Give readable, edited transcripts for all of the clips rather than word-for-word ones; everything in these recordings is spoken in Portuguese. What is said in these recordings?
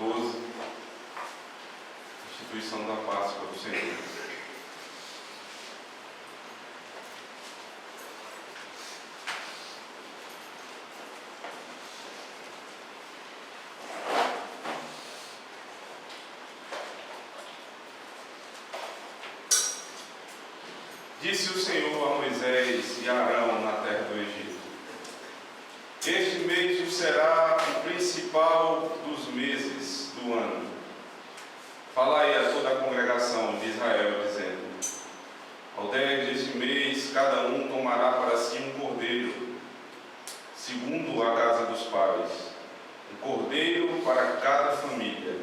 12, instituição da Páscoa do Senhor. Disse o Senhor a Moisés e a Arão na terra do Egito: este mês será o principal dos meses do ano. Falai a toda a congregação de Israel, dizendo: ao 10 deste mês, cada um tomará para si um cordeiro, segundo a casa dos pais, um cordeiro para cada família.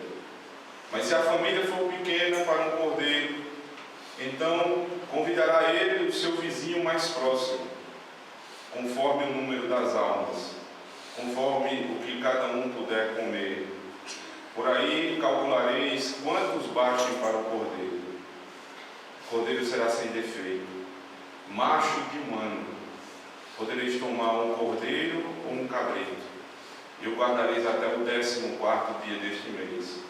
Mas se a família for pequena para um cordeiro, então convidará ele o seu vizinho mais próximo, conforme o número das almas, conforme o que cada um puder comer. Por aí calculareis quantos baixem para o cordeiro. O cordeiro será sem defeito, macho de um ano. Podereis tomar um cordeiro ou um cabrito, e o guardareis até o 14º dia deste mês.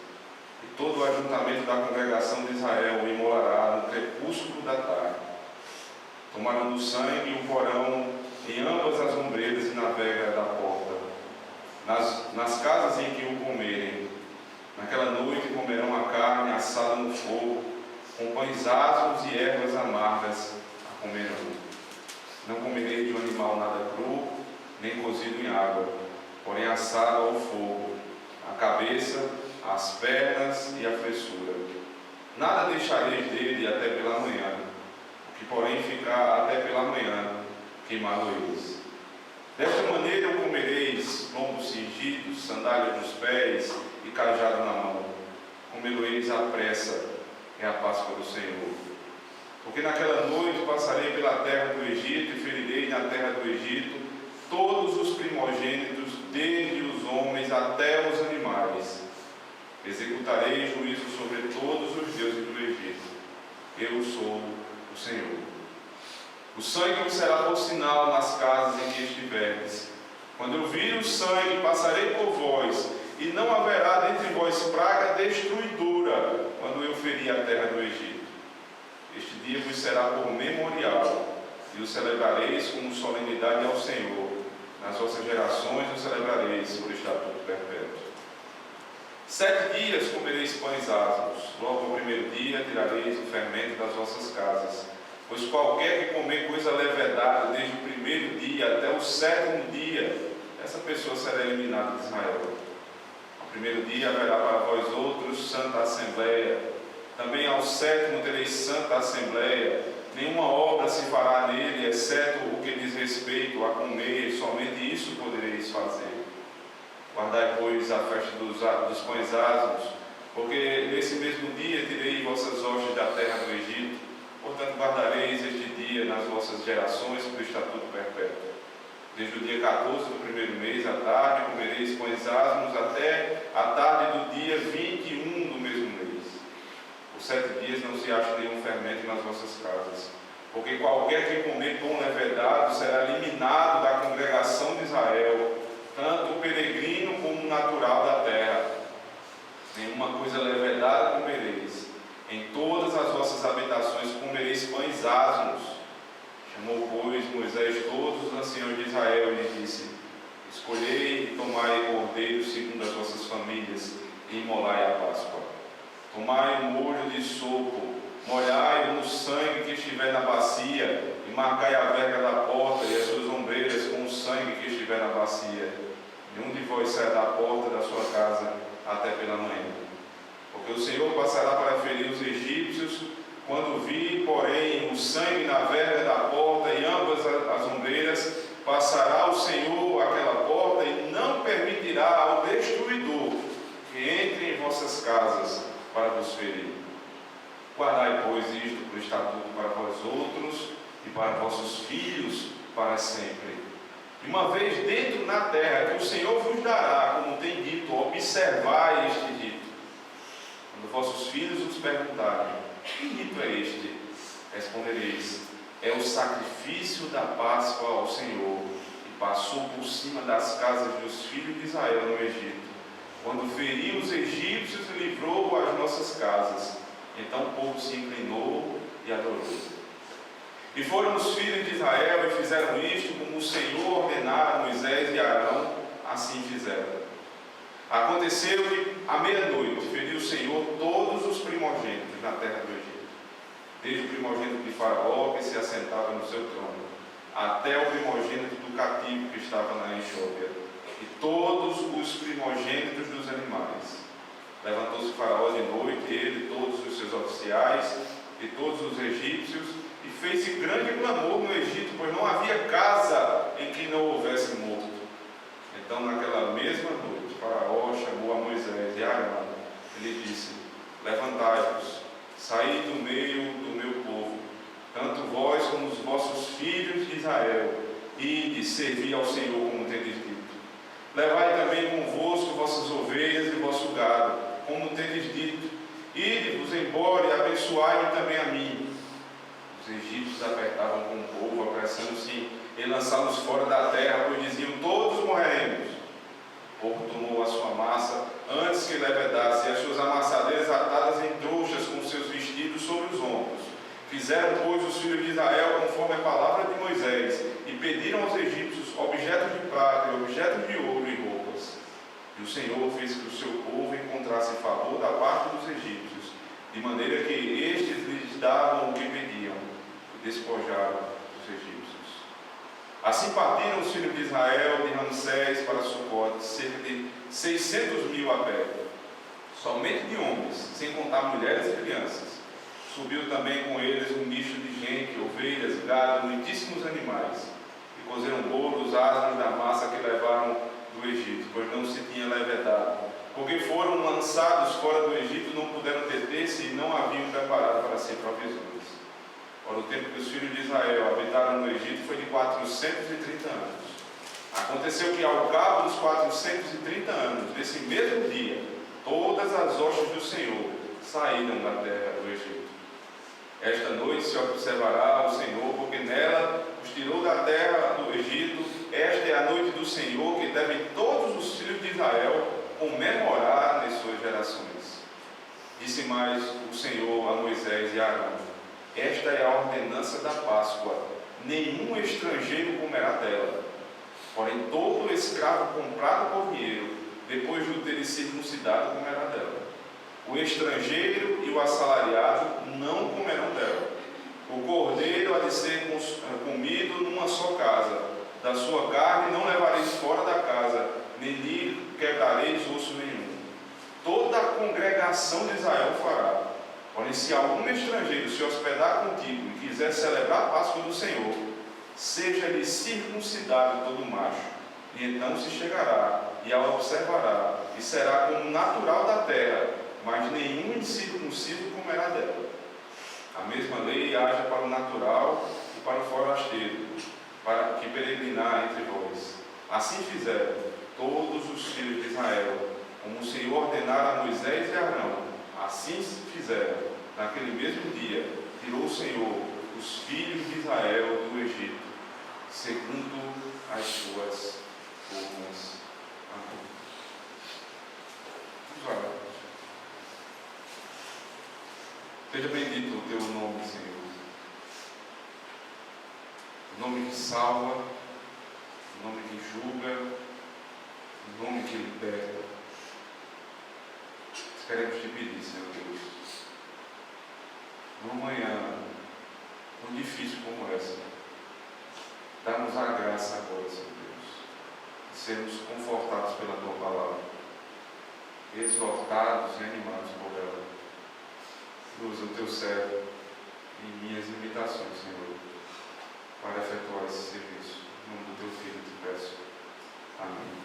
E todo o ajuntamento da congregação de Israel o imolará no crepúsculo da tarde. Tomarão do sangue e o porão em ambas as ombreiras e na vega da porta, nas casas em que o comerem. Naquela noite comerão a carne assada no fogo, com pães asmos e ervas amargas a comerão. Não comerei de um animal nada cru, nem cozido em água, porém assado ao fogo, a cabeça, as pernas e a fressura. Nada deixareis dele até pela manhã, o que porém ficar até pela manhã, queimá-lo-eis. Desta maneira o comereis: lombos cingidos, sandálias nos pés e cajado na mão. Comê-lo-eis à pressa, é a Páscoa do Senhor. Porque naquela noite passarei pela terra do Egito e ferirei na terra do Egito todos os primogênitos, desde os homens até os animais. Executarei juízo sobre todos os deuses do Egito. Eu sou o Senhor. O sangue vos será por sinal nas casas em que estiverdes. Quando eu vir o sangue, passarei por vós, e não haverá dentre vós praga destruidora, quando eu ferir a terra do Egito. Este dia vos será por memorial, e o celebrareis como solenidade ao Senhor. Nas vossas gerações o celebrareis por estatuto perpétuo. 7 dias comereis pães asmos. Logo ao primeiro dia tirareis o fermento das vossas casas. Pois qualquer que comer coisa levedada desde o primeiro dia até o 7º dia, essa pessoa será eliminada de Israel. Ao primeiro dia haverá para vós outros santa assembleia. Também ao 7º tereis santa assembleia. Nenhuma obra se fará nele, exceto o que diz respeito a comer, somente isso podereis fazer. Guardai, pois, a festa dos pães asmos, porque nesse mesmo dia tirei vossas hostes da terra do Egito. Portanto, guardareis este dia nas vossas gerações por estatuto perpétuo. Desde o dia 14 do primeiro mês, à tarde, comereis pães asmos até a tarde do dia 21 do mesmo mês. Por 7 dias não se acha nenhum fermento nas vossas casas, porque qualquer que comer pão levedado será eliminado da congregação de Israel, tanto o peregrino como o natural da terra. Nenhuma coisa levedada comereis. Em todas as vossas habitações comereis pães asmos. Chamou, pois, Moisés todos os anciãos de Israel e lhes disse: escolhei e tomai cordeiro segundo as vossas famílias e imolai a Páscoa. Tomai um molho de sopo, molhai-o no sangue que estiver na bacia e marcai a verga da porta e as suas ombreiras com o sangue que estiver na bacia. Nenhum de vós sai da porta da sua casa até pela manhã. Porque o Senhor passará para ferir os egípcios, quando vir, porém, o sangue na verga da porta e ambas as ombreiras, passará o Senhor aquela porta e não permitirá ao destruidor que entre em vossas casas para vos ferir. Guardai, pois, isto por estatuto para vós outros e para vossos filhos para sempre. E uma vez dentro na terra que o Senhor vos dará, como tem dito, observai este rito. Quando vossos filhos vos perguntarem: que rito é este? Respondereis: é o sacrifício da Páscoa ao Senhor, que passou por cima das casas dos filhos de Israel no Egito. quando feriu os egípcios e livrou as nossas casas. Então o povo se inclinou e adorou. E foram os filhos de Israel e fizeram isto como o Senhor ordenara a Moisés e Arão, assim fizeram. Aconteceu que à meia-noite feriu o Senhor todos os primogênitos na terra do Egito, desde o primogênito de Faraó, que se assentava no seu trono, até o primogênito do cativo que estava na enxóbia, e todos os primogênitos dos animais. Levantou-se Faraó de noite, ele, todos os seus oficiais e todos os egípcios, e fez-se grande clamor no Egito, pois não havia casa em que não houvesse morto. Então, naquela mesma noite, Faraó chamou a Moisés e Arão. Ele disse: levantai-vos, saí do meio do meu povo, tanto vós como os vossos filhos de Israel, ide servir ao Senhor como tendes dito. Levai também convosco vossas ovelhas e vosso gado, como tendes dito. Ide-vos embora e abençoai-me também a mim. Os egípcios apertavam com o povo, apressando-se em lançá-los fora da terra, pois diziam: todos morreremos. O povo tomou a sua massa antes que levedasse, e as suas amassadeiras atadas em trouxas com seus vestidos sobre os ombros. Fizeram, pois, os filhos de Israel conforme a palavra de Moisés, e pediram aos egípcios objetos de prata e objetos de ouro e roupas. E o Senhor fez que o seu povo encontrasse favor da parte dos egípcios, de maneira que estes lhes davam o que pediam, e despojaram os egípcios. Assim partiram os filhos de Israel de Ramsés para Sucote, cerca de 600.000 a pé, somente de homens, sem contar mulheres e crianças. Subiu também com eles um misto de gente, ovelhas, gado, muitíssimos animais, e cozeram bolos, asnos da massa que levaram do Egito, pois não se tinha levedado. Porque foram lançados fora do Egito, não puderam deter-se e não haviam preparado para si provisões. Ora, o tempo que os filhos de Israel habitaram no Egito foi de 430 anos. Aconteceu que ao cabo dos 430 anos, nesse mesmo dia, todas as hostes do Senhor saíram da terra do Egito. Esta noite se observará o Senhor, porque nela os tirou da terra do Egito. Esta é a noite do Senhor, que devem todos os filhos de Israel comemorar nas suas gerações. Disse mais o Senhor a Moisés e a Arão: esta é a ordenança da Páscoa, nenhum estrangeiro comerá dela. Porém, todo escravo comprado por dinheiro, depois de o ter circuncidado, comerá dela. O estrangeiro e o assalariado não comerão dela. O cordeiro há de ser comido numa só casa. Da sua carne não levareis fora da casa, nem lhe quebrareis osso nenhum. Toda a congregação de Israel fará. Porém, se algum estrangeiro se hospedar contigo e quiser celebrar a Páscoa do Senhor, seja-lhe circuncidado todo macho, e então se chegará e a observará, e será como natural da terra, mas nenhum incircunciso comerá dela. A mesma lei haja para o natural e para o forasteiro, para que peregrinar entre vós. Assim fizeram todos os filhos de Israel, como o Senhor ordenara a Moisés e a Arão. Assim fizeram. Naquele mesmo dia, tirou o Senhor os filhos de Israel do Egito, segundo as suas formas. Amém. Vamos orar. Seja bendito o teu nome, Senhor. O nome que salva, o nome que julga, o nome que liberta. Queremos te pedir, Senhor Deus, numa manhã tão difícil como essa, dá-nos a graça agora, Senhor Deus, de sermos confortados pela tua palavra, exortados e animados por ela. Usa o teu servo em minhas limitações, Senhor, para efetuar esse serviço. Em nome do teu Filho te peço. Amém.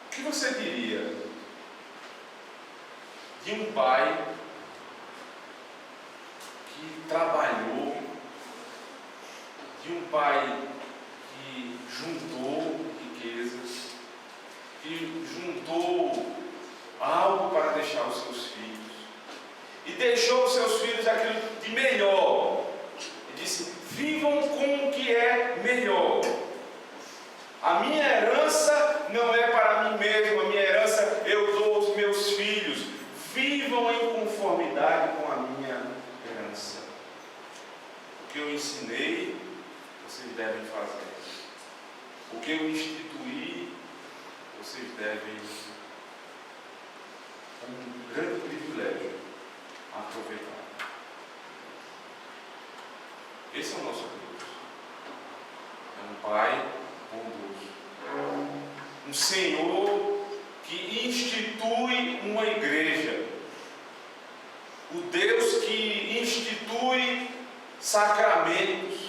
O que você diria de um pai que trabalhou, de um pai que juntou riquezas, que juntou algo para deixar os seus filhos, e deixou os seus filhos aquilo de melhor, e disse: vivam com o que é melhor. A minha herança não é para mim mesmo, a minha herança eu dou aos meus filhos. Vivam em conformidade com a minha herança. O que eu ensinei, vocês devem fazer. O que eu instituí, vocês devem, um grande privilégio, aproveitar. Esse é o nosso Deus. É um Pai bondoso. Um Senhor que institui uma igreja. O Deus que institui sacramentos.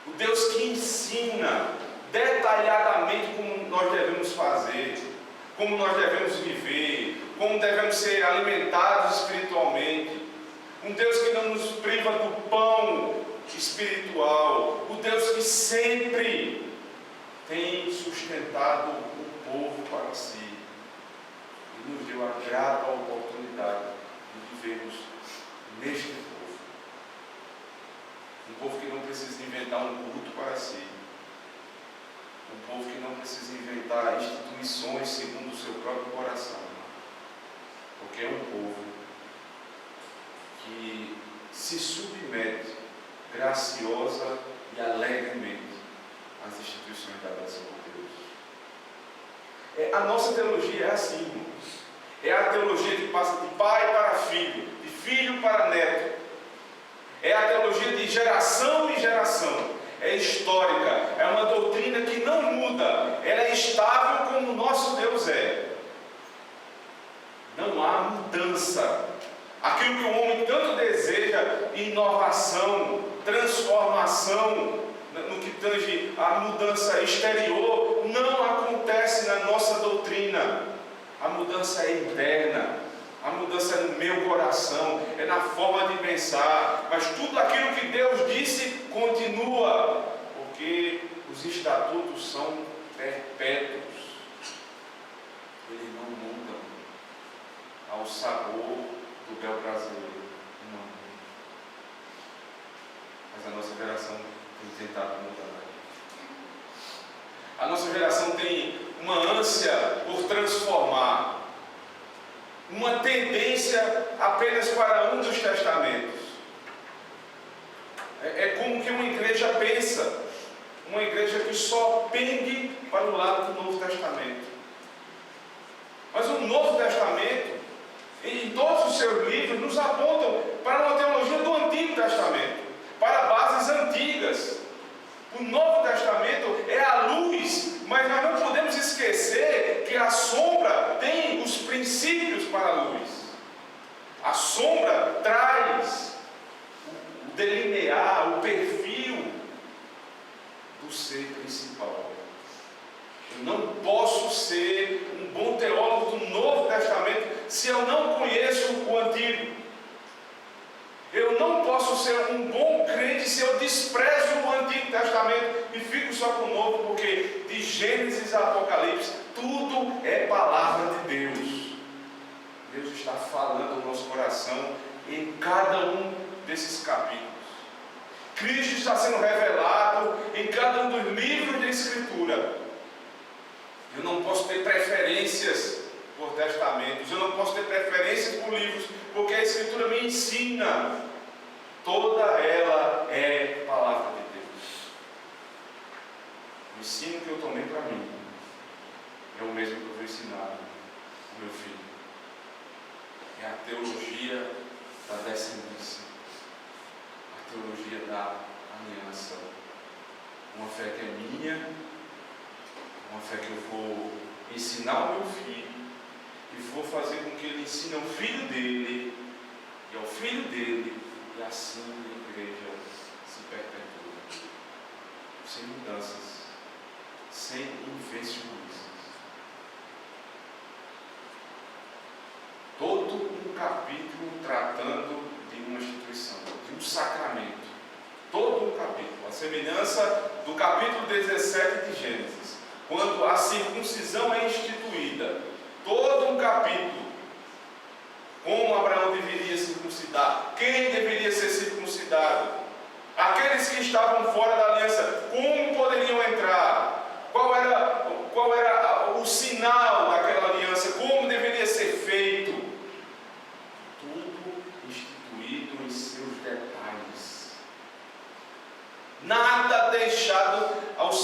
O Deus que ensina detalhadamente como nós devemos fazer, como nós devemos viver, como devemos ser alimentados espiritualmente. Um Deus que não nos priva do pão espiritual. O Deus que sempre tem sustentado o povo para si. E nos deu a grata oportunidade de vivermos neste povo. Um povo que não precisa inventar um culto para si. Um povo que não precisa inventar instituições segundo o seu próprio coração. Porque é um povo que se submete graciosa e alegremente às instituições dadas por Deus. A nossa teologia é assim, irmãos. É a teologia que passa de pai para filho, de filho para neto. É a teologia de geração em geração. É histórica, é uma doutrina que não muda, ela é estável como o nosso Deus é. Não há mudança. Aquilo que o homem tanto deseja, inovação, transformação, no que tange a mudança exterior, não acontece na nossa doutrina. A mudança é interna. A mudança é no meu coração, é na forma de pensar. Mas tudo aquilo que Deus disse continua, porque os estatutos são perpétuos. Eles não mudam ao sabor do bel brasileiro. Não. Mas a nossa geração tem tentado mudar. A nossa geração tem uma ânsia por transformar. Uma tendência apenas para um dos testamentos. É como que uma igreja pensa. Uma igreja que só pende para o lado do Novo Testamento. Mas o Novo Testamento, em todos os seus livros, nos apontam para uma teologia do Antigo Testamento, para bases antigas. O Novo Testamento é a luz, mas nós não podemos esquecer que a sombra tem os princípios para a luz. A sombra traz o delinear, o perfil do ser principal. Eu não posso ser um bom teólogo do Novo Testamento se eu não conheço o Antigo. Eu não posso ser um bom crente se eu desprezo o Antigo Testamento e fico só com o Novo, porque de Gênesis a Apocalipse, tudo é palavra de Deus. Deus está falando no nosso coração em cada um desses capítulos. Cristo está sendo revelado em cada um dos livros da Escritura. Eu não posso ter preferências por testamentos, eu não posso ter preferências por livros, porque a Escritura me ensina. Toda ela é palavra de Deus. O ensino que eu tomei para mim é o mesmo que eu vou ensinar ao meu filho. É a teologia da descendência, a teologia da aliança. Uma fé que é minha, uma fé que eu vou ensinar ao meu filho e vou fazer com que ele ensine ao filho dele e ao filho dele, e assim a igreja se perpetua, sem mudanças, sem invencionismos. Todo um capítulo tratando de uma instituição, de um sacramento. Todo um capítulo, a semelhança do capítulo 17 de Gênesis, quando a circuncisão é instituída. Todo um capítulo. Como Abraão deveria circuncidar? Quem deveria ser circuncidado? Aqueles que estavam fora da aliança, como poderiam entrar? Qual era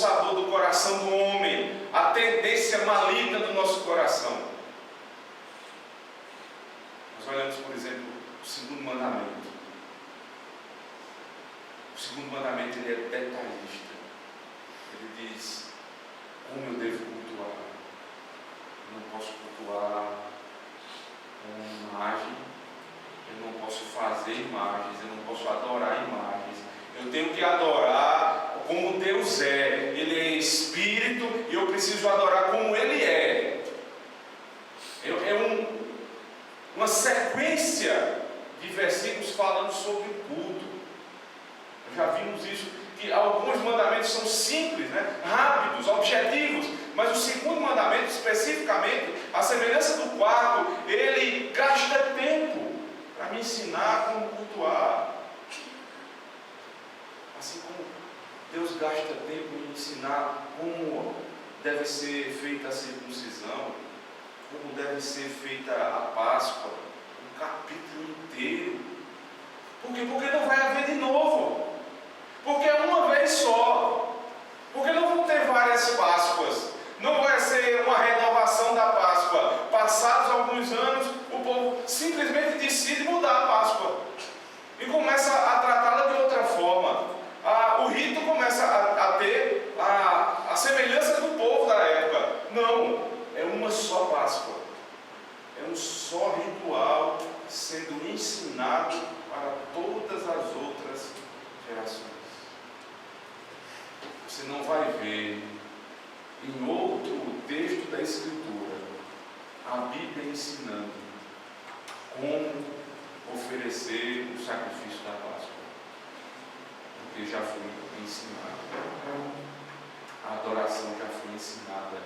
aguçador do coração do homem, a tendência maligna do nosso coração. Nós olhamos, por exemplo, o segundo mandamento. O segundo mandamento, ele é detalhista. Ele diz como eu devo cultuar. Eu não posso cultuar com imagem, eu não posso fazer imagens, eu não posso adorar imagens. Eu tenho que adorar como Deus é. Ele é Espírito e eu preciso adorar como Ele é. Uma sequência de versículos falando sobre o culto. Já vimos isso, que alguns mandamentos são simples, né? Rápidos, objetivos, mas o segundo mandamento especificamente, a semelhança do quarto, ele gasta tempo para me ensinar como cultuar. Assim como Deus gasta tempo em ensinar como deve ser feita a circuncisão, como deve ser feita a Páscoa, um capítulo inteiro. Por quê? Porque não vai haver de novo. Porque é uma vez só. Porque não vão ter várias Páscoas. Não vai ser uma renovação da Páscoa. Passados alguns anos, o povo simplesmente decide mudar a Páscoa. E começa a tratá-la de outra forma. O rito começa a ter a semelhança do povo da época. Não, é uma só Páscoa. É um só ritual sendo ensinado para todas as outras gerações. Você não vai ver em outro texto da Escritura a Bíblia ensinando como oferecer o sacrifício da Páscoa, porque já foi ensinado. A adoração já foi ensinada,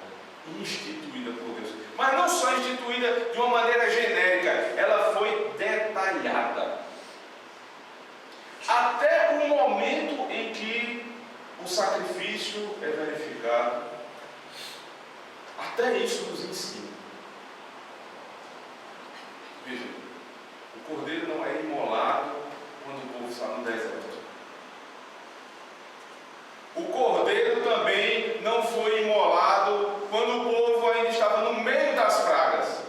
instituída por Deus. Mas não só instituída de uma maneira genérica, ela foi detalhada. Até o momento em que o sacrifício é verificado, até isso nos ensina. Veja, o cordeiro não é imolado quando o povo está no deserto. O cordeiro também não foi imolado quando o povo ainda estava no meio das pragas.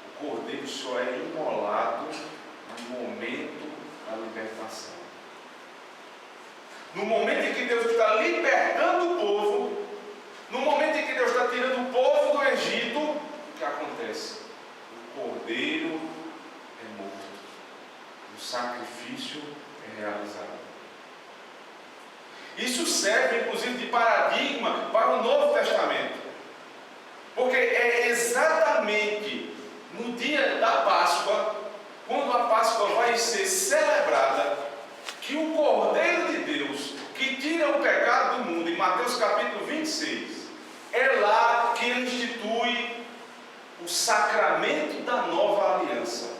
O cordeiro só é imolado no momento da libertação. No momento em que Deus está libertando o povo, no momento em que Deus está tirando o povo do Egito, o que acontece? O cordeiro é morto. O sacrifício é realizado. Isso serve, inclusive, de paradigma para o Novo Testamento. Porque é exatamente no dia da Páscoa, quando a Páscoa vai ser celebrada, que o Cordeiro de Deus, que tira o pecado do mundo, em Mateus capítulo 26, é lá que ele institui o sacramento da nova aliança.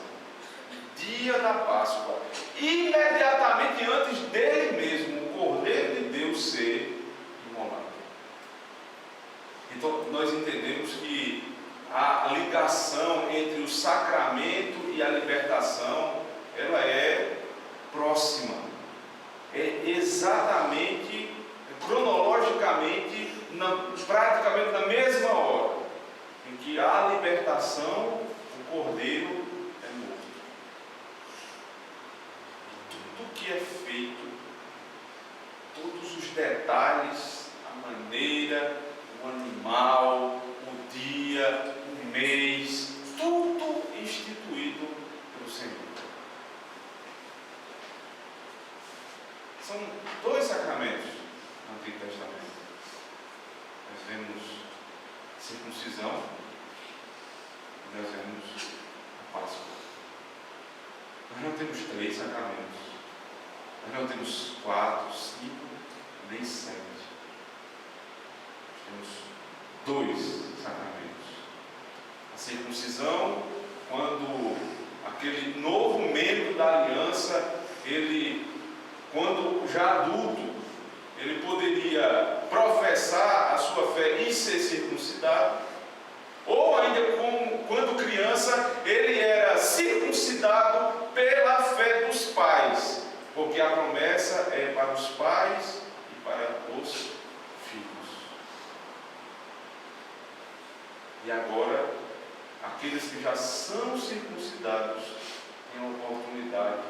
Dia da Páscoa. Imediatamente antes dele mesmo, o Cordeiro de Deus ser imolado. Então, nós entendemos que a ligação entre o sacramento e a libertação, ela é próxima. É exatamente, cronologicamente, praticamente na mesma hora em que há libertação, o Cordeiro é morto. Tudo que é feito, todos os detalhes, a maneira, o animal, o dia, o mês, tudo instituído pelo Senhor. São dois sacramentos no Antigo Testamento. Nós vemos circuncisão e nós vemos a Páscoa. Nós não temos 3 sacramentos. Nós não temos 4, 5, nem 7. Nós temos 2 sacramentos. A circuncisão, quando aquele novo membro da aliança, quando já adulto, ele poderia professar a sua fé e ser circuncidado, ou ainda quando criança, ele era circuncidado pela fé dos pais, porque a promessa é para os pais e para E agora, aqueles que já são circuncidados têm a oportunidade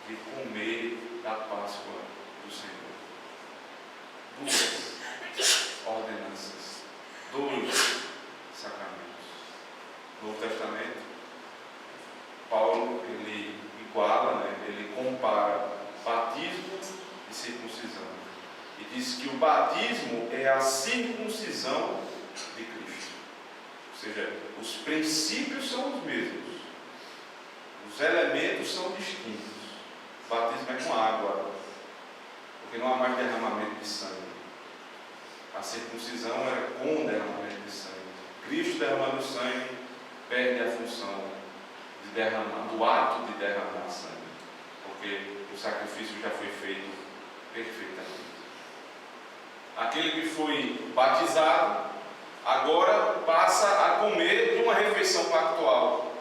de comer da Páscoa do Senhor. Duas ordenanças, dois sacramentos. No Novo Testamento, Paulo, ele iguala, ele compara batismo e circuncisão. E diz que o batismo é a circuncisão de Cristo. Ou seja, os princípios são os mesmos, os elementos são distintos. O batismo é com água, porque não há mais derramamento de sangue. A circuncisão era com derramamento de sangue. Cristo derramando sangue perde a função de derramar, do ato de derramar sangue, porque o sacrifício já foi feito perfeitamente. Aquele que foi batizado agora passa a comer de uma refeição pactual,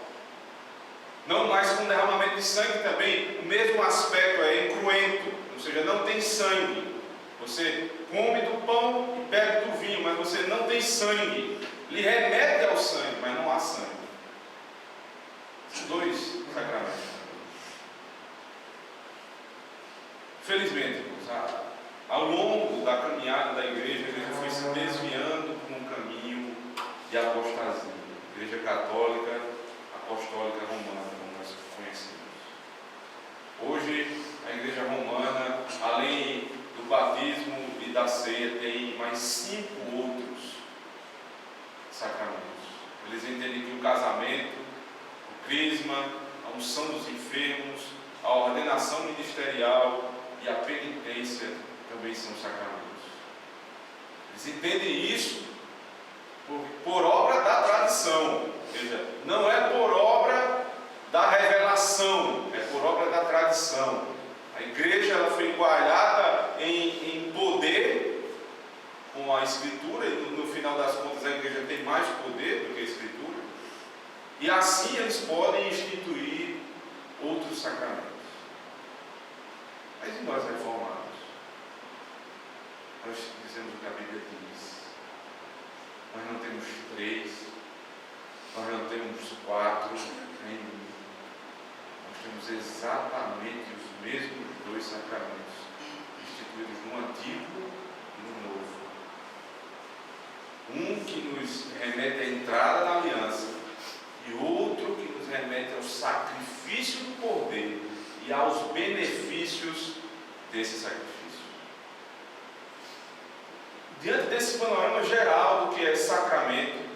não mais com derramamento de sangue. Também o mesmo aspecto é incruento, ou seja, não tem sangue. Você come do pão e bebe do vinho, mas você não tem sangue. Lhe remete ao sangue, mas não há sangue. São dois sacramentos. Felizmente, irmãos, ao longo da caminhada da igreja, a igreja foi se desviando por um caminho de apostasia. Igreja católica, apostólica romana, como nós conhecemos. Hoje, a igreja romana, além do batismo e da ceia, tem mais 5 outros sacramentos. Eles entendem que o casamento, o crisma, a unção dos enfermos, a ordenação ministerial e a penitência também são sacramentos. Eles entendem isso por obra da tradição, ou seja, não é por obra da revelação, é por obra da tradição. A igreja ela foi igualada em poder com a Escritura, e no final das contas a igreja tem mais poder do que a Escritura, e assim eles podem instituir outros sacramentos. Mas e nós reformados? Nós dizemos o que a Bíblia diz. Nós não temos 3, nós não temos 4, nem 1. Nós temos exatamente os mesmos 2 sacramentos, instituídos no Antigo e no Novo. Um que nos remete à entrada na aliança, e outro que nos remete ao sacrifício do Cordeiro e aos benefícios desse sacrifício. Diante desse panorama geral do que é sacramento,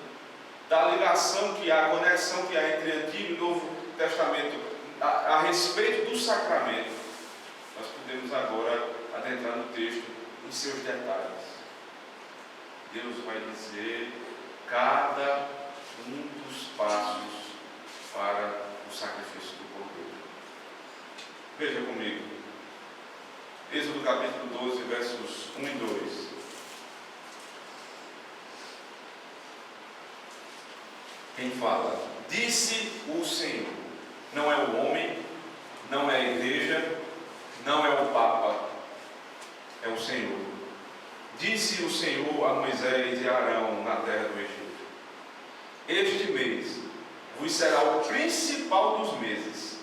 da ligação que há, a conexão que há entre Antigo e Novo Testamento a respeito do sacramento, nós podemos agora adentrar no texto em seus detalhes. Deus vai dizer cada um dos passos para o sacrifício do Cordeiro. Veja comigo, Êxodo capítulo 12, versos 1 e 2. Quem fala? Disse o Senhor. Não é o homem, não é a igreja, não é o Papa, é o Senhor. Disse o Senhor a Moisés e a Arão na terra do Egito: este mês vos será o principal dos meses,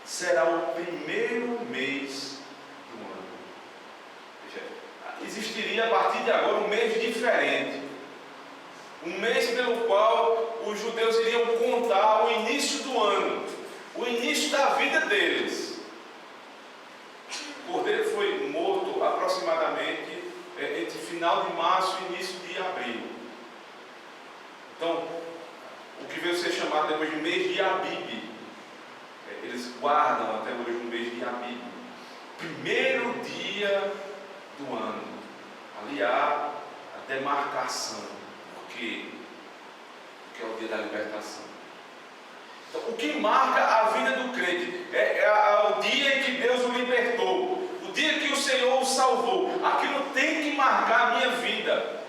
será o primeiro mês do ano. Veja, existiria a partir de agora um mês diferente. Um mês pelo qual os judeus iriam contar o início do ano, o início da vida deles. O Cordeiro foi morto aproximadamente entre final de março e início de abril. Então, o que veio ser chamado depois de mês de Abib, eles guardam até hoje o mês de Abib, primeiro dia do ano. Ali há a demarcação. Porque é o dia da libertação. Então, o que marca a vida do crente é o dia em que Deus o libertou, o dia que o Senhor o salvou. Aquilo tem que marcar a minha vida.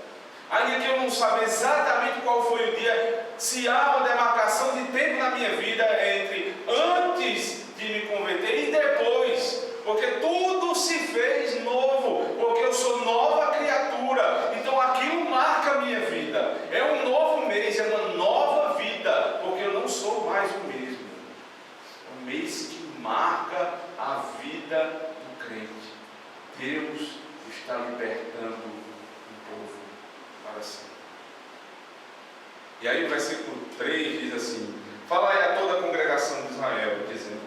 Ainda que eu não saiba exatamente qual foi o dia, se há uma demarcação de tempo na minha vida entre antes de me converter e depois, porque tudo se fez novo, porque eu sou nova criatura. Então aquilo marca a minha vida. É um novo mês, é uma E aí o versículo 3 diz assim: falai a toda a congregação de Israel, dizendo: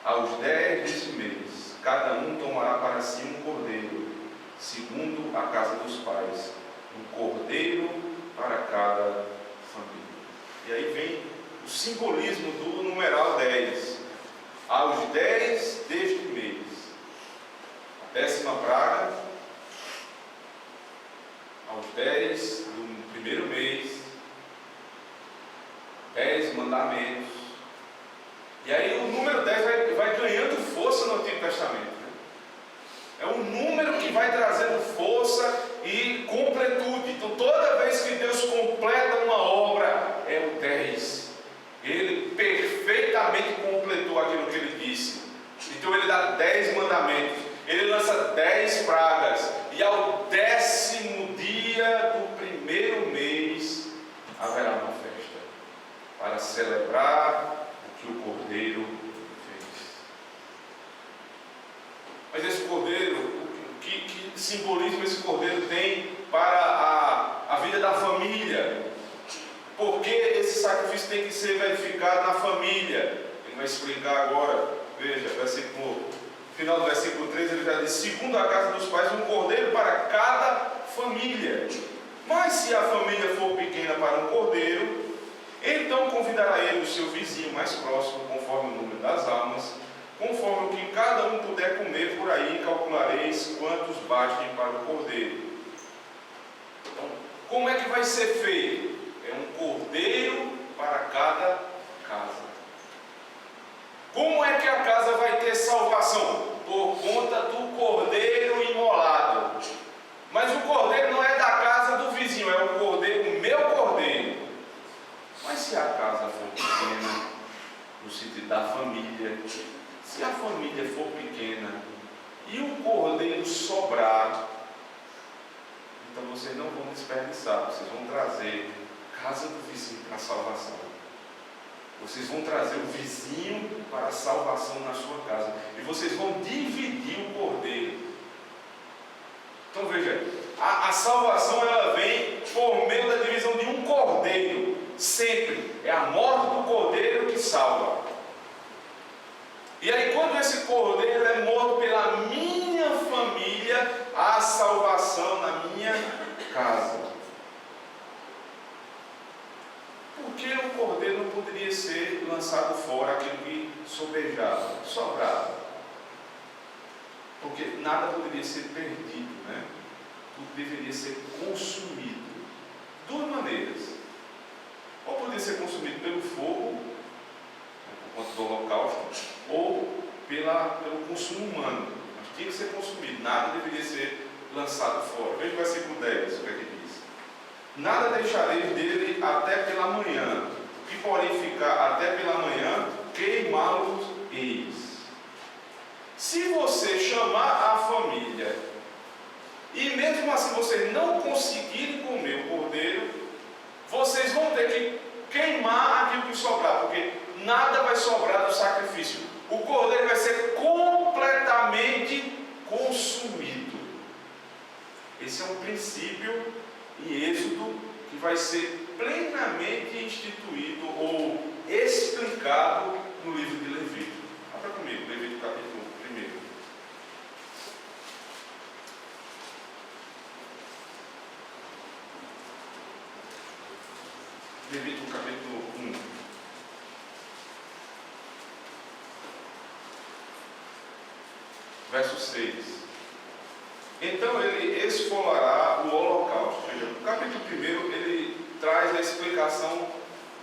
aos 10 deste mês, cada um tomará para si um cordeiro, segundo a casa dos pais, um cordeiro para cada família. E aí vem o simbolismo do numeral 10. Aos 10 deste mês, a 10ª praga, aos 10 do primeiro mês, 10 mandamentos. E aí o número 10 vai ganhando força no Antigo Testamento. É um número que vai trazendo força e completude. Então toda vez que Deus completa uma obra, é o 10. Ele perfeitamente completou aquilo que ele disse. Então ele dá 10 mandamentos. Ele lança 10 pragas. E ao 10º dia do primeiro mês haverá uma festa para celebrar o que o Cordeiro fez. Mas esse Cordeiro, que simbolismo esse Cordeiro tem para a vida da família? Porque esse sacrifício tem que ser verificado na família. Ele vai explicar agora. Veja, final do versículo 13, ele já diz: segundo a casa dos pais, um cordeiro para cada família. Mas se a família for pequena para um cordeiro, então convidará ele o seu vizinho mais próximo, conforme o número das almas, conforme o que cada um puder comer, por aí calculareis quantos bastem para o cordeiro. Então, como é que vai ser feito? É um cordeiro para cada casa. Como é que a casa vai ter salvação? Por conta do cordeiro imolado. Mas o cordeiro não é da casa do vizinho, é o cordeiro, o meu cordeiro. Mas se a casa for pequena, no sentido da família, se a família for pequena e o cordeiro sobrar, então vocês não vão desperdiçar, vocês vão trazer casa do vizinho para a salvação. Vocês vão trazer o vizinho para a salvação na sua casa. E vocês vão dividir o cordeiro. Então veja, a salvação ela vem por meio da divisão de um cordeiro. Sempre. É a morte do cordeiro que salva. E aí quando esse cordeiro é morto pela minha família, há salvação na minha casa. Por que o cordeiro não poderia ser lançado fora, aquilo que sobejava, sobrava? Porque nada poderia ser perdido, né? Tudo deveria ser consumido. Duas maneiras. Ou poderia ser consumido pelo fogo, por conta do holocausto, ou pelo consumo humano. Mas tinha que ser consumido, nada deveria ser lançado fora. Veja o versículo 10, o que é que diz. Nada deixareis dele até pela manhã, que porém ficar até pela manhã, queimá-los eis. Se você chamar a família, e mesmo assim vocês não conseguirem comer o cordeiro, vocês vão ter que queimar aquilo que sobrar, porque nada vai sobrar do sacrifício. O cordeiro vai ser completamente consumido. Esse é um princípio em Êxodo que vai ser plenamente instituído ou explicado no livro de Levítico. Abra comigo, Levítico capítulo 1. Levítico capítulo 1. Verso 6. Então ele esfolará o holocausto. Veja, o capítulo 1 ele traz a explicação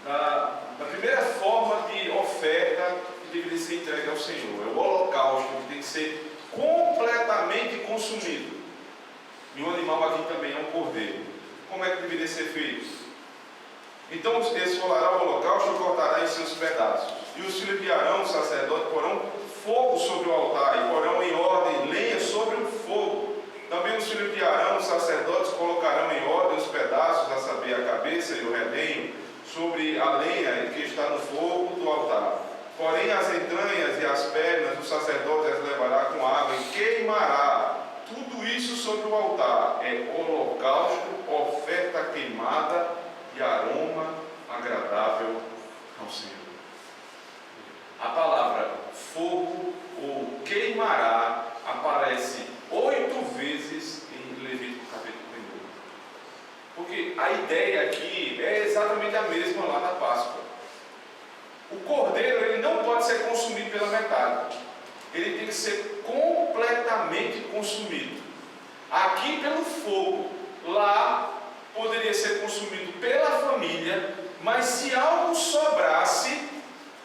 da primeira forma de oferta que deveria ser entregue ao Senhor. É o holocausto, que tem que ser completamente consumido. E o animal aqui também é um cordeiro. Como é que deveria ser feito? Então esfolará o holocausto e cortará em seus pedaços. E os filhos de Arão, o sacerdote, porão fogo sobre o altar e porão em ordem lenha sobre o fogo. Também os filhos de Arão, os sacerdotes, colocarão em ordem os pedaços, a saber, a cabeça e o redenho, sobre a lenha que está no fogo do altar. Porém, as entranhas e as pernas, o sacerdote as levará com água e queimará. Tudo isso sobre o altar é holocausto, oferta queimada de Arão a ideia aqui é exatamente a mesma lá da Páscoa. O cordeiro, ele não pode ser consumido pela metade. Ele tem que ser completamente consumido. Aqui pelo fogo, lá poderia ser consumido pela família, mas se algo sobrasse,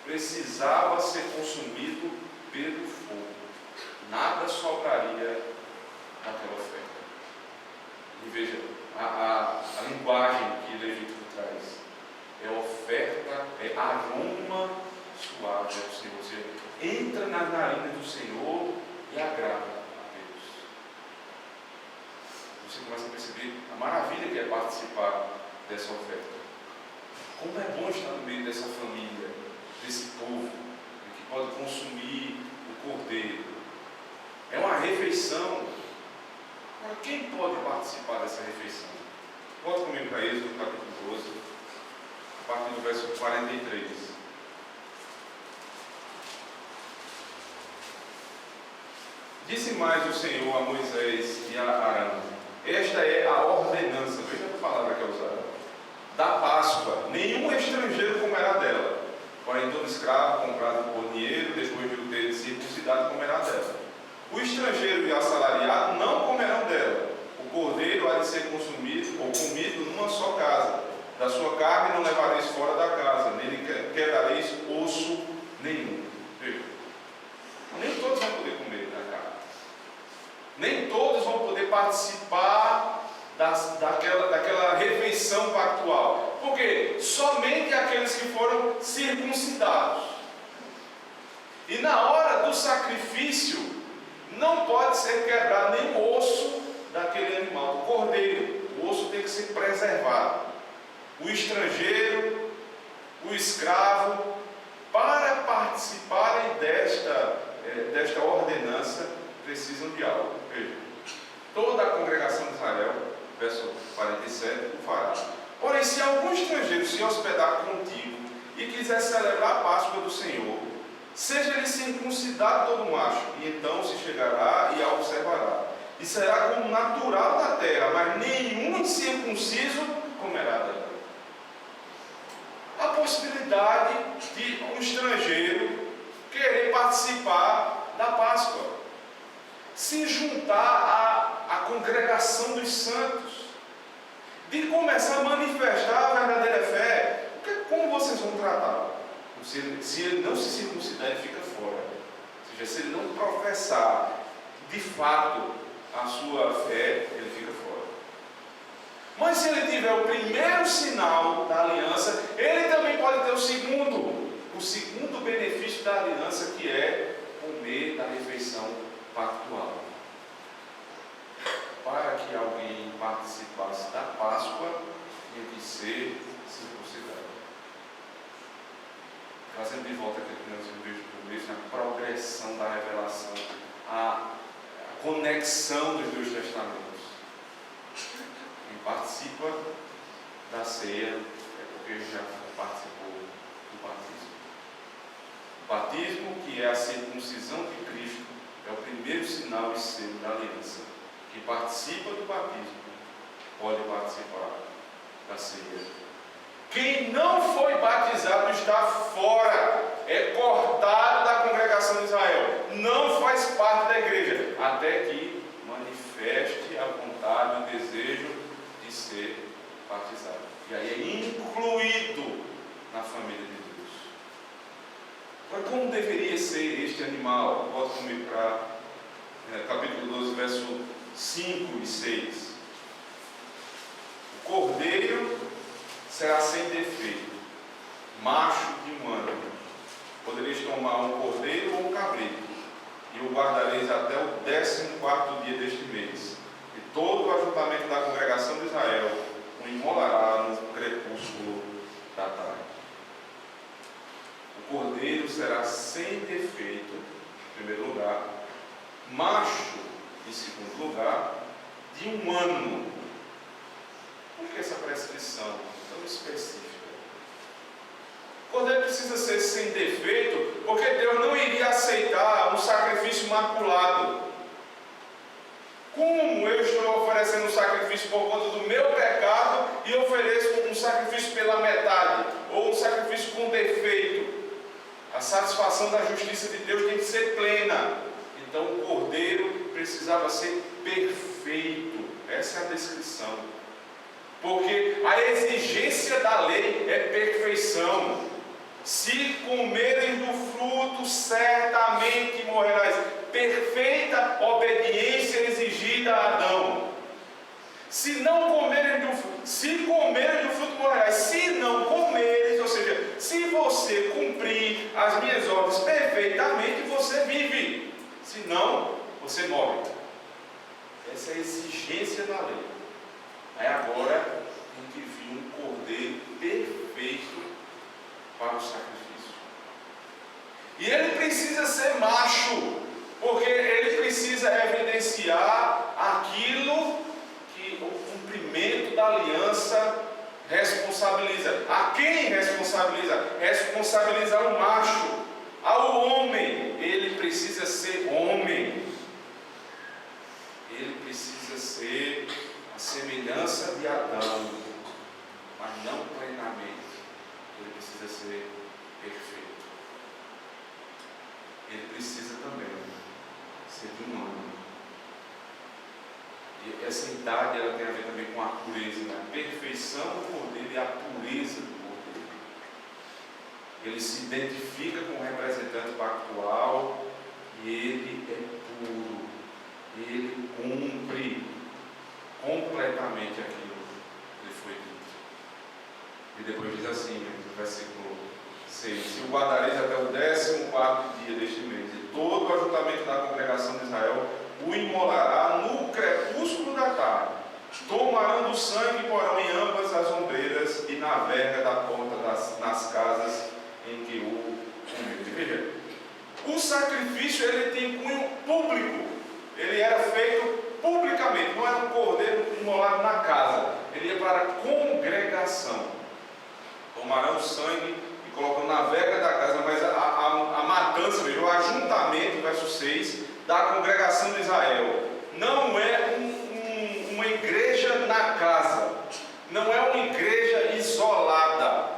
precisava ser consumido pelo fogo. Nada sobraria naquela oferta. E veja, a linguagem que Levítico traz é oferta, é aroma suave ao Senhor. Ou seja, entra nas narinas do Senhor e agrada a Deus. Você começa a perceber a maravilha que é participar dessa oferta. Como é bom estar no meio dessa família, desse povo, que pode consumir o cordeiro. É uma refeição. Agora, quem pode participar dessa refeição? Volta comigo para Êxodo, capítulo 12, a partir do verso 43. Disse mais o Senhor a Moisés e a Arão: esta é a ordenança, veja a palavra que é usada, da Páscoa. Nenhum estrangeiro comerá dela, porém todo escravo comprado por dinheiro, depois de o ter circuncidado, comerá dela. O estrangeiro e o assalariado não comerão dela. O cordeiro há de ser consumido ou comido numa só casa. Da sua carne não levareis fora da casa, nele quebrareis osso nenhum. Veja, nem todos vão poder comer da carne. Nem todos vão poder participar daquela refeição pactual. Porque somente aqueles que foram circuncidados. E na hora do sacrifício, não pode ser quebrado nem o osso daquele animal, do cordeiro. O osso tem que ser preservado. O estrangeiro, o escravo, para participarem desta ordenança, precisam de algo. Veja, toda a congregação de Israel, verso 47, o fará. Porém, se algum estrangeiro se hospedar contigo e quiser celebrar a Páscoa do Senhor, seja ele circuncidado todo macho, e então se chegará e a observará. E será como natural da terra, mas nenhum incircunciso comerá dela. A possibilidade de um estrangeiro querer participar da Páscoa, se juntar à congregação dos santos, de começar a manifestar a verdadeira fé. Como vocês vão tratá-lo? Se ele não se circuncidar, ele fica fora. Ou seja, se ele não professar de fato a sua fé, ele fica fora. Mas se ele tiver o primeiro sinal da aliança, ele também pode ter o segundo benefício da aliança, que é comer da refeição pactual. Para que alguém participasse da Páscoa, tinha que ser circuncidado. Trazendo de volta aquilo que nós vimos no começo, a progressão da revelação, a conexão dos dois testamentos. Quem participa da ceia é porque já participou do batismo. O batismo, que é a circuncisão de Cristo, é o primeiro sinal e selo da aliança. Quem participa do batismo pode participar da ceia. Quem não foi batizado está fora, é cortado da congregação de Israel, não faz parte da igreja, até que manifeste a vontade, o desejo de ser batizado. E aí é incluído na família de Deus. Agora, como deveria ser este animal? Volta comigo para capítulo 12, verso 5 e 6. O cordeiro será sem defeito, macho de um ano. Podereis tomar um cordeiro ou um cabrito, e o guardareis até o 14º dia deste mês. E todo o ajuntamento da congregação de Israel o imolará no crepúsculo da tarde. O cordeiro será sem defeito, em primeiro lugar, macho, em segundo lugar, de um ano. Por que essa prescrição tão específica? O cordeiro precisa ser sem defeito, porque Deus não iria aceitar um sacrifício maculado. Como eu estou oferecendo um sacrifício por conta do meu pecado e e ofereço um sacrifício pela metade, ou um sacrifício com defeito. A satisfação da justiça de Deus tem que ser plena. Então o cordeiro precisava ser perfeito. Essa é a descrição. Porque a exigência da lei é perfeição. Se comerem do fruto, certamente morrerás. Perfeita obediência exigida a Adão. Se não comerem do fruto, se comerem do fruto, morrerás. Se não comeres, ou seja, se você cumprir as minhas ordens perfeitamente, você vive. Se não, você morre. Essa é a exigência da lei. Aí agora tem que vir um cordeiro perfeito para o sacrifício. E ele precisa ser macho, porque ele precisa evidenciar aquilo que o cumprimento da aliança responsabiliza. A quem responsabiliza? Responsabiliza o macho. Ao homem, ele precisa ser homem. Ele precisa ser a semelhança de Adão, mas não plenamente. Ele precisa ser perfeito. Ele precisa também ser humano. E essa idade ela tem a ver também com a pureza, né? A perfeição do cordeiro e a pureza do cordeiro. Ele se identifica com o representante pactual e ele é puro. Ele cumpre completamente aquilo que lhe foi dito. E depois diz assim, no versículo 6: se o guardareis até o 14º dia deste mês, e todo o ajuntamento da congregação de Israel o imolará no crepúsculo da tarde. Tomarão do sangue e porão em ambas as ombreiras e na verga da porta nas casas em que o comerem. Veja, o sacrifício ele tem cunho público. Ele era feito publicamente, não era um cordeiro imolado na casa. Ele ia para a congregação. Tomarão o sangue e colocam na verga da casa, mas a matança, veja, o ajuntamento, verso 6, da congregação de Israel, não é uma igreja na casa, não é uma igreja isolada,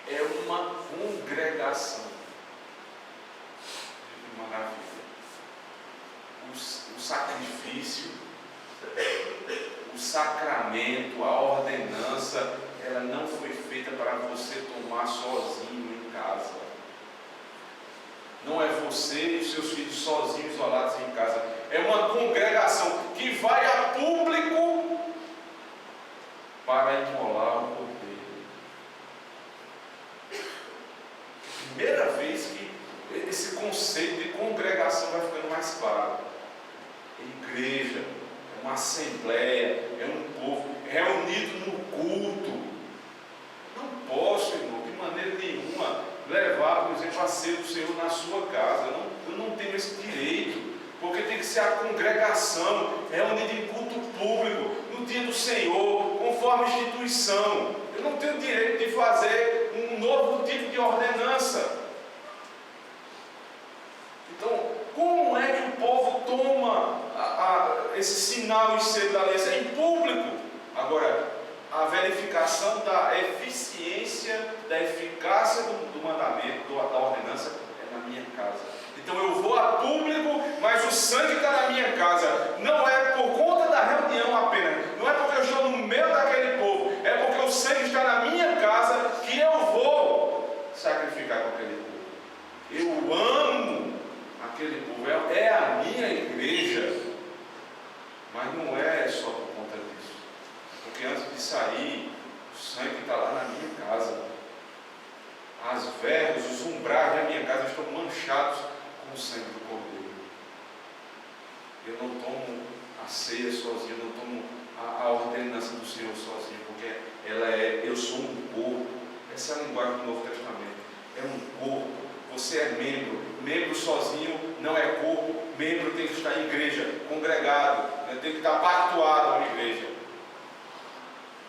é uma congregação. Que maravilha! O sacrifício, o sacramento, a ordenança, ela não foi feita para você tomar sozinho em casa. Não é você e os seus filhos sozinhos, isolados em casa. É uma congregação que vai a público para imolar o cordeiro. Primeira vez que esse conceito de congregação vai ficando mais claro. Igreja, é uma assembleia, é um povo reunido no culto. Não posso, irmão, de maneira nenhuma, levar, por exemplo, a ceia do Senhor na sua casa. Eu não tenho esse direito, porque tem que ser a congregação reunida em culto público, no dia do Senhor, conforme a instituição. Eu não tenho direito de fazer um novo tipo de ordenança. Então, como é que o povo toma esse sinal e selo da lei? Isso é em público. Agora, a verificação da eficiência, da eficácia do mandamento, da ordenança, é na minha casa. Então eu vou a público, mas o sangue está na minha casa. Não é por conta da reunião apenas, não é porque eu estou no meio daquele povo, é porque o sangue está na minha casa que eu vou sacrificar com aquele povo. Eu amo aquele povo, é a minha igreja, mas não é só por conta disso, porque antes de sair, o sangue está lá na minha casa. As vergas, os umbrais da minha casa estão manchados com o sangue do cordeiro. Eu não tomo a ceia sozinho, eu não tomo a ordenança do Senhor sozinho, porque eu sou um corpo. Essa é a linguagem do Novo Testamento. É um corpo. Você é membro. Membro sozinho não é corpo. Membro tem que estar em igreja, congregado, né? Tem que estar pactuado a uma igreja.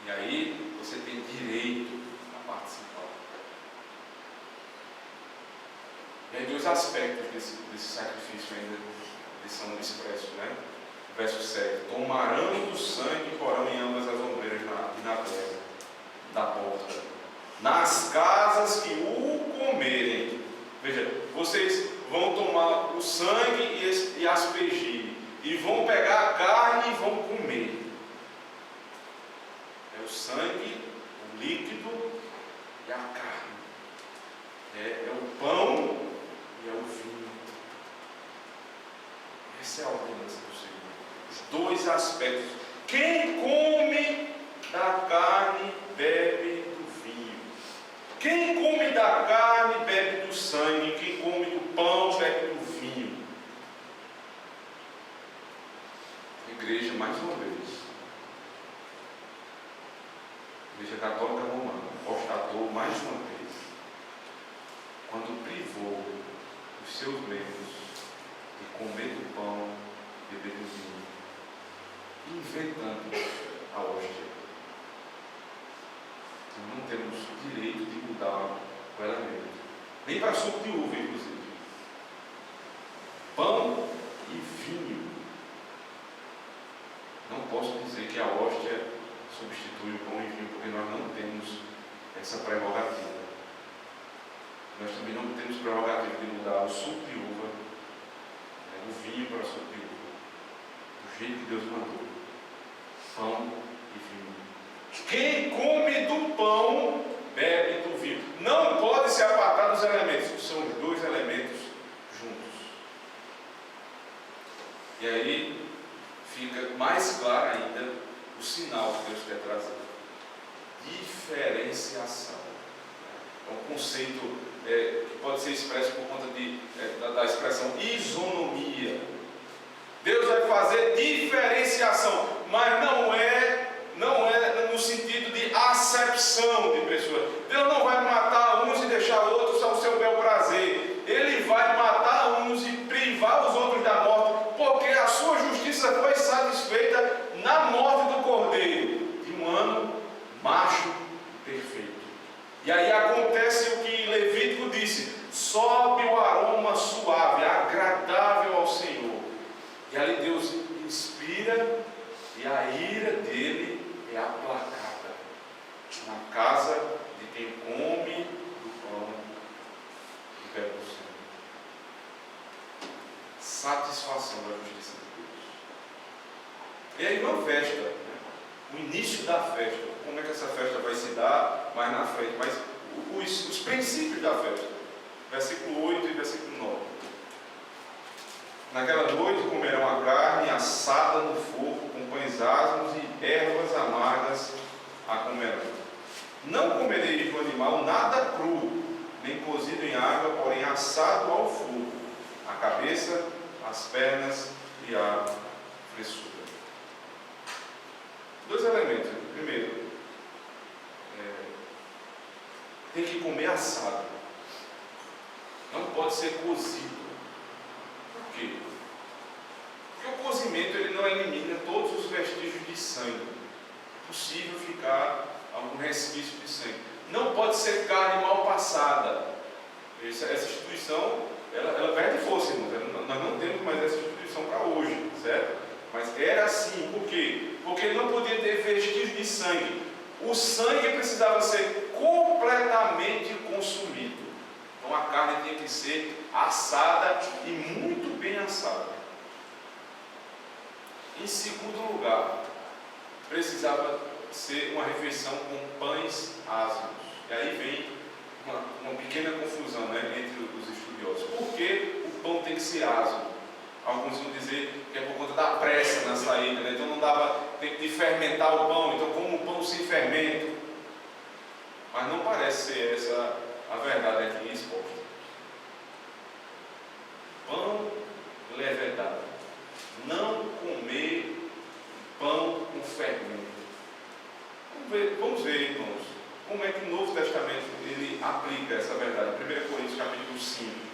E aí você tem direito a participar. E aí dois aspectos desse sacrifício ainda são expressos, né? Verso 7: tomarão do sangue e porão em ambas as ombreiras e na terra. nas casas que o comerem. Veja, vocês vão tomar o sangue e aspergir, e vão pegar a carne e vão comer. É o sangue, o líquido e a carne. É o pão e é o vinho. Essa é a ordenança do Senhor. Os dois aspectos. Quem come da carne bebe do vinho. Quem come da carne bebe do sangue. Quem come do pão bebe do vinho. Igreja, mais uma vez. Igreja Católica Romana constatou mais uma vez, quando privou os seus membros de comer do pão e beber do vinho, inventando a hóstia. Nós não temos o direito de mudar o elemento, nem para suco de uva, inclusive. Pão e vinho. Não posso dizer que a hóstia substitui o pão e vinho, porque nós não temos essa prerrogativa. Nós também não temos prerrogativa de mudar o suco de uva, o vinho para suco de uva, do jeito que Deus mandou. Pão e vinho. Quem come do pão bebe do vinho. Não pode se apartar dos elementos. São os dois elementos juntos. E aí fica mais claro ainda o sinal que Deus quer trazer. Diferenciação. É um conceito que pode ser expresso por conta da expressão isonomia. Deus vai fazer diferenciação, mas não é no sentido de acepção de pessoas. Deus não vai matar uns e deixar outros ao seu bel prazer. Ele vai matar uns e privar os outros da morte, porque a sua justiça foi satisfeita na morte do cordeiro, de um ano macho perfeito. E aí acontece o que Levítico disse: sobe o aroma suave, agradável ao Senhor. E ali Deus inspira, e a ira dele é aplacada na casa de quem come do pão e bebe do sangue. Satisfação da justiça de Deus. E aí uma festa, o início da festa. Como é que essa festa vai se dar mais na frente? Mas os princípios da festa. Versículo 8 e versículo 9. Naquela noite comerão a carne assada no fogo, com pães asmos e ervas amargas a comerão. Não comereis do animal nada cru, nem cozido em água, porém assado ao fogo, a cabeça, as pernas e a fressura. Dois elementos. Primeiro, tem que comer assado. Não pode ser cozido. Por quê? Porque o cozimento ele não elimina todos os vestígios de sangue. É possível ficar algum resquício de sangue. Não pode ser carne mal passada. Essa instituição, ela perde força, irmãos. Nós não temos mais essa instituição para hoje, certo? Mas era assim. Por quê? Porque ele não podia ter vestígio de sangue. O sangue precisava ser completamente consumido. Então a carne tinha que ser assada e muito bem assada. Em segundo lugar, precisava ser uma refeição com pães asmos. E aí vem uma pequena confusão, entre os estudiosos. Por que o pão tem que ser asmo? Alguns vão dizer que é por conta da pressa na saída, então não dava tempo de fermentar o pão, então como o pão sem fermento. Mas não parece ser essa a verdade aqui exposta. Pão levedado. Não comer pão com fermento. Vamos ver, irmãos, como é que o Novo Testamento ele aplica essa verdade. 1 Coríntios capítulo 5.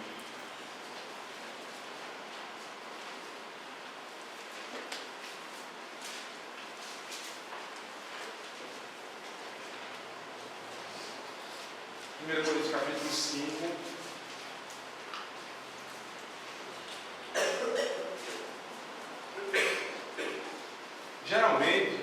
Coríntios capítulo 5. Geralmente,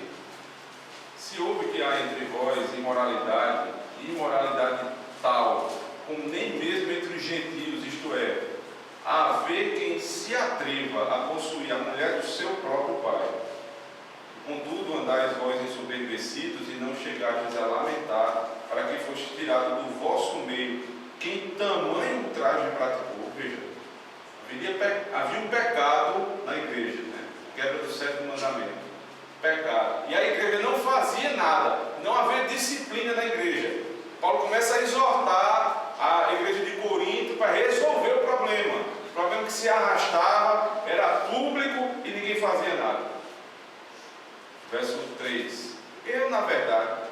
se ouve que há entre vós imoralidade imoralidade tal, como nem mesmo entre os gentios, isto é, haver quem se atreva a possuir a mulher do seu próprio pai. Contudo, andais vós ensoberbecidos e não chegastes a lamentar, para que foste tirado do vosso meio, quem tamanho ultraje praticou. Veja, havia um pecado na igreja, né? Quebra do 7º mandamento. Pecado. E a igreja não fazia nada, não havia disciplina na igreja. Paulo começa a exortar a igreja de Corinto para resolver o problema. O problema que se arrastava era público e ninguém fazia nada. Verso 3. Eu, na verdade,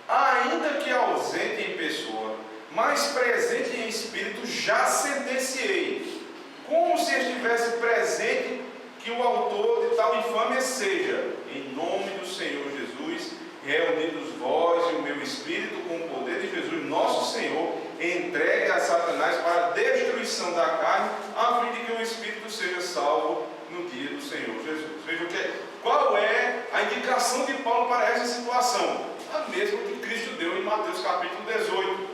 ainda que ausente em pessoa, mas presente em espírito, já sentenciei, como se estivesse presente, que o autor de tal infâmia seja, em nome do Senhor Jesus, reunidos vós e o meu espírito com o poder de Jesus, nosso Senhor, entregue a Satanás para a destruição da carne, a fim de que o espírito seja salvo no dia do Senhor Jesus. Veja qual é a indicação de Paulo para essa situação? A mesma que Cristo deu em Mateus capítulo 18.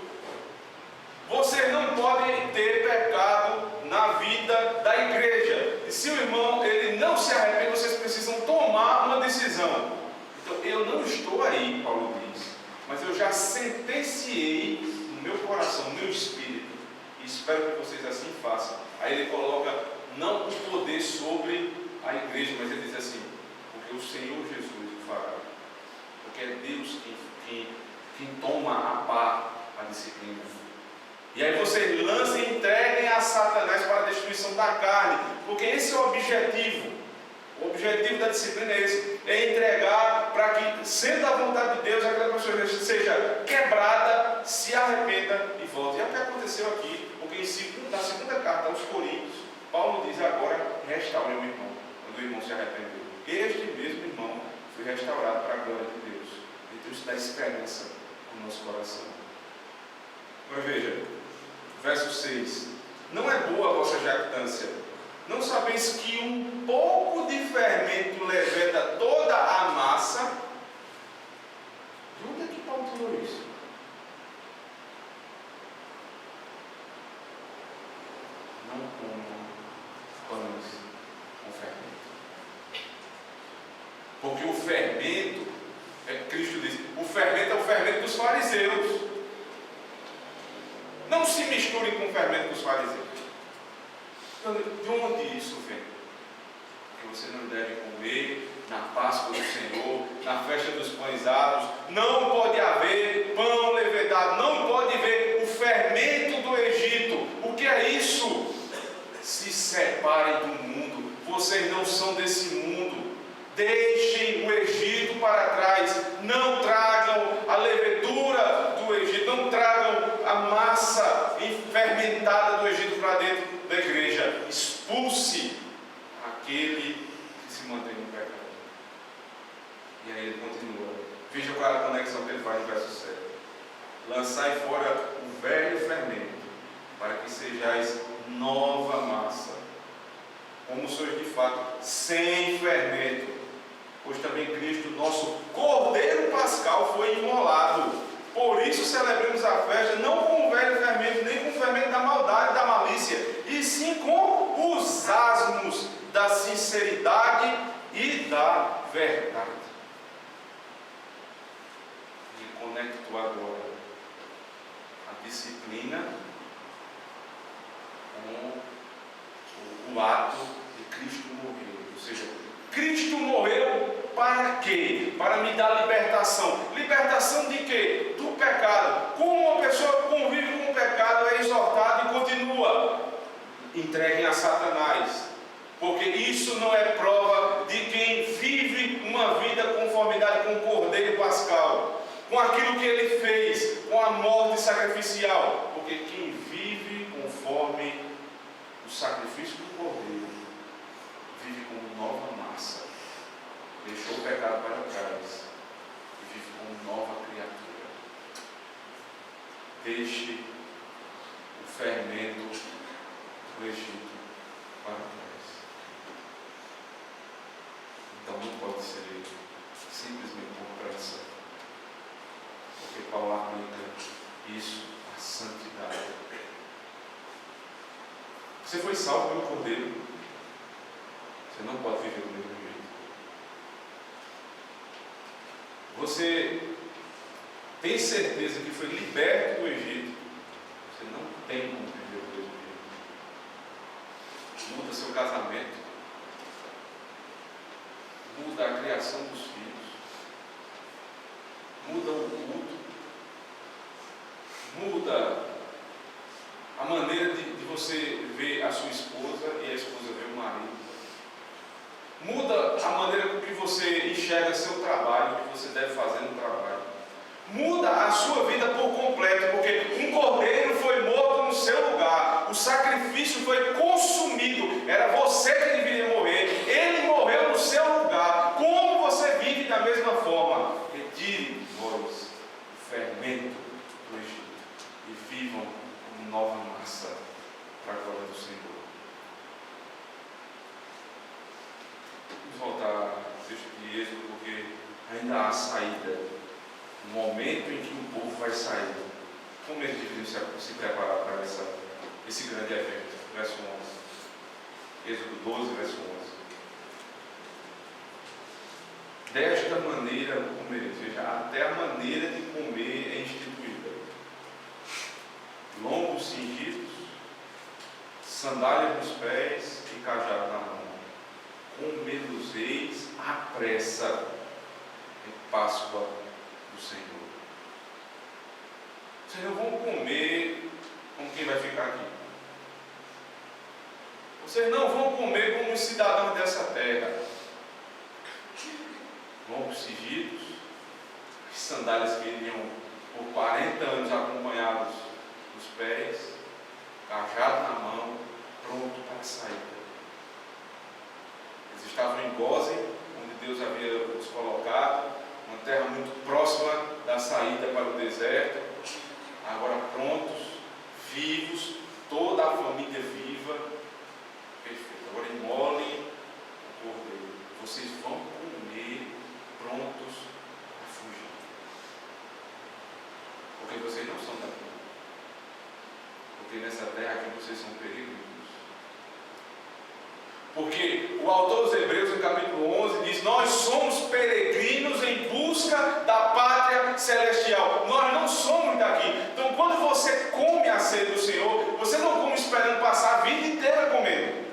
Vocês não podem ter pecado na vida da igreja. E se o irmão ele não se arrepende, vocês precisam tomar uma decisão. Então, eu não estou aí, Paulo diz, mas eu já sentenciei no meu coração, no meu espírito, e espero que vocês assim façam. Aí ele coloca não o poder sobre a igreja, mas ele diz assim, porque o Senhor Jesus o fará. Porque é Deus quem toma a par a disciplina. E aí vocês lancem e entreguem a Satanás para a destruição da carne, porque esse é o objetivo. O objetivo da disciplina é esse, é entregar para que, sendo a vontade de Deus, aquela pessoa seja quebrada, se arrependa e volte. E é o que aconteceu aqui, porque na segunda carta aos Coríntios, Paulo diz agora, restaure o irmão, quando o irmão se arrependeu. Este mesmo irmão foi restaurado para a glória de Deus. Então isso dá esperança no nosso coração. Mas veja, verso 6. Não é boa a vossa jactância. Não sabeis que um pouco de fermento leveda toda a massa? De onde é que Paulo tirou isso? Não comam pães com fermento. Porque o fermento, Cristo diz, o fermento é o fermento dos fariseus. Não se misturem com o fermento dos fariseus. De onde isso vem? Que você não deve comer na Páscoa do Senhor, na festa dos pães asmos, não pode haver pão levedado, não pode haver o fermento do Egito. O que é isso? Se separem do mundo, vocês não são desse mundo. Deixem o Egito para trás, não tragam a levedura do Egito, não tragam a massa fermentada do Egito para dentro da igreja. Expulse aquele que se mantém no pecado. E aí ele continua. Veja qual é a conexão que ele faz no verso 7. Lançai fora o velho fermento, para que sejais nova massa, como sois de fato sem fermento. Pois também Cristo, nosso Cordeiro Pascal, foi imolado. Por isso celebremos a festa não com o velho fermento, nem com o fermento da maldade e da malícia, e sim com os asmos da sinceridade e da verdade. E conecto agora a disciplina com o ato de Cristo morrer. Ou seja, Cristo morreu para quê? Para me dar libertação. Libertação de quê? Do pecado. Como uma pessoa convive com o pecado, é exortada e continua. Entreguem a Satanás. Porque isso não é prova de quem vive uma vida conformidade com o Cordeiro Pascal, com aquilo que ele fez, com a morte sacrificial. Porque quem vive conforme o sacrifício do Cordeiro, vive como nova massa, deixou o pecado para trás e vive como nova criatura. Deixe o fermento do Egito para trás. Então não pode ser simplesmente por pressa, porque Paulo aplica Você foi salvo pelo Cordeiro. Você não pode viver do mesmo jeito. Você tem certeza que foi liberto do Egito. Você não tem como viver do mesmo jeito. Muda seu casamento. Muda a criação dos filhos. Muda o culto. Muda a maneira de você ver a sua esposa e a esposa ver o marido. Muda a maneira com que você enxerga seu trabalho, o que você deve fazer no trabalho. Muda a sua vida por completo, porque um cordeiro foi morto no seu lugar. O sacrifício foi consumido. Era você que deveria morrer. Ele morreu no seu lugar. Como você vive da mesma forma? Retire, vós, o fermento do Egito e vivam como nova massa para a glória do Senhor. Vamos voltar ao texto de Êxodo, porque ainda há saída. O momento em que o povo vai sair. Como eles deveriam se preparar para esse grande evento? Verso 11. Êxodo 12, verso 11. Desta maneira comereis. Veja, até a maneira de comer é instituída. Lombos cingidos, sandália nos pés e cajado na mão. Comê-los-eis à pressa em Páscoa do Senhor. Vocês não vão comer como quem vai ficar aqui. Vocês não vão comer como os cidadãos dessa terra. Lombos cingidos, sandálias que iriam por 40 anos acompanhados nos pés, cajado na mão, pronto para a saída. Eles estavam em Gósen, onde Deus havia os colocado, uma terra muito próxima da saída para o deserto, agora prontos, vivos, toda a família viva, perfeito. Agora imolem o cordeiro. Vocês vão comer prontos a fugir, porque vocês não são daqui, porque nessa terra aqui vocês são peregrinos. Porque o autor dos Hebreus, no capítulo 11, diz: nós somos peregrinos em busca da pátria celestial. Nós não somos daqui. Então, quando você come a ceia do Senhor, você não come esperando passar a vida inteira comendo.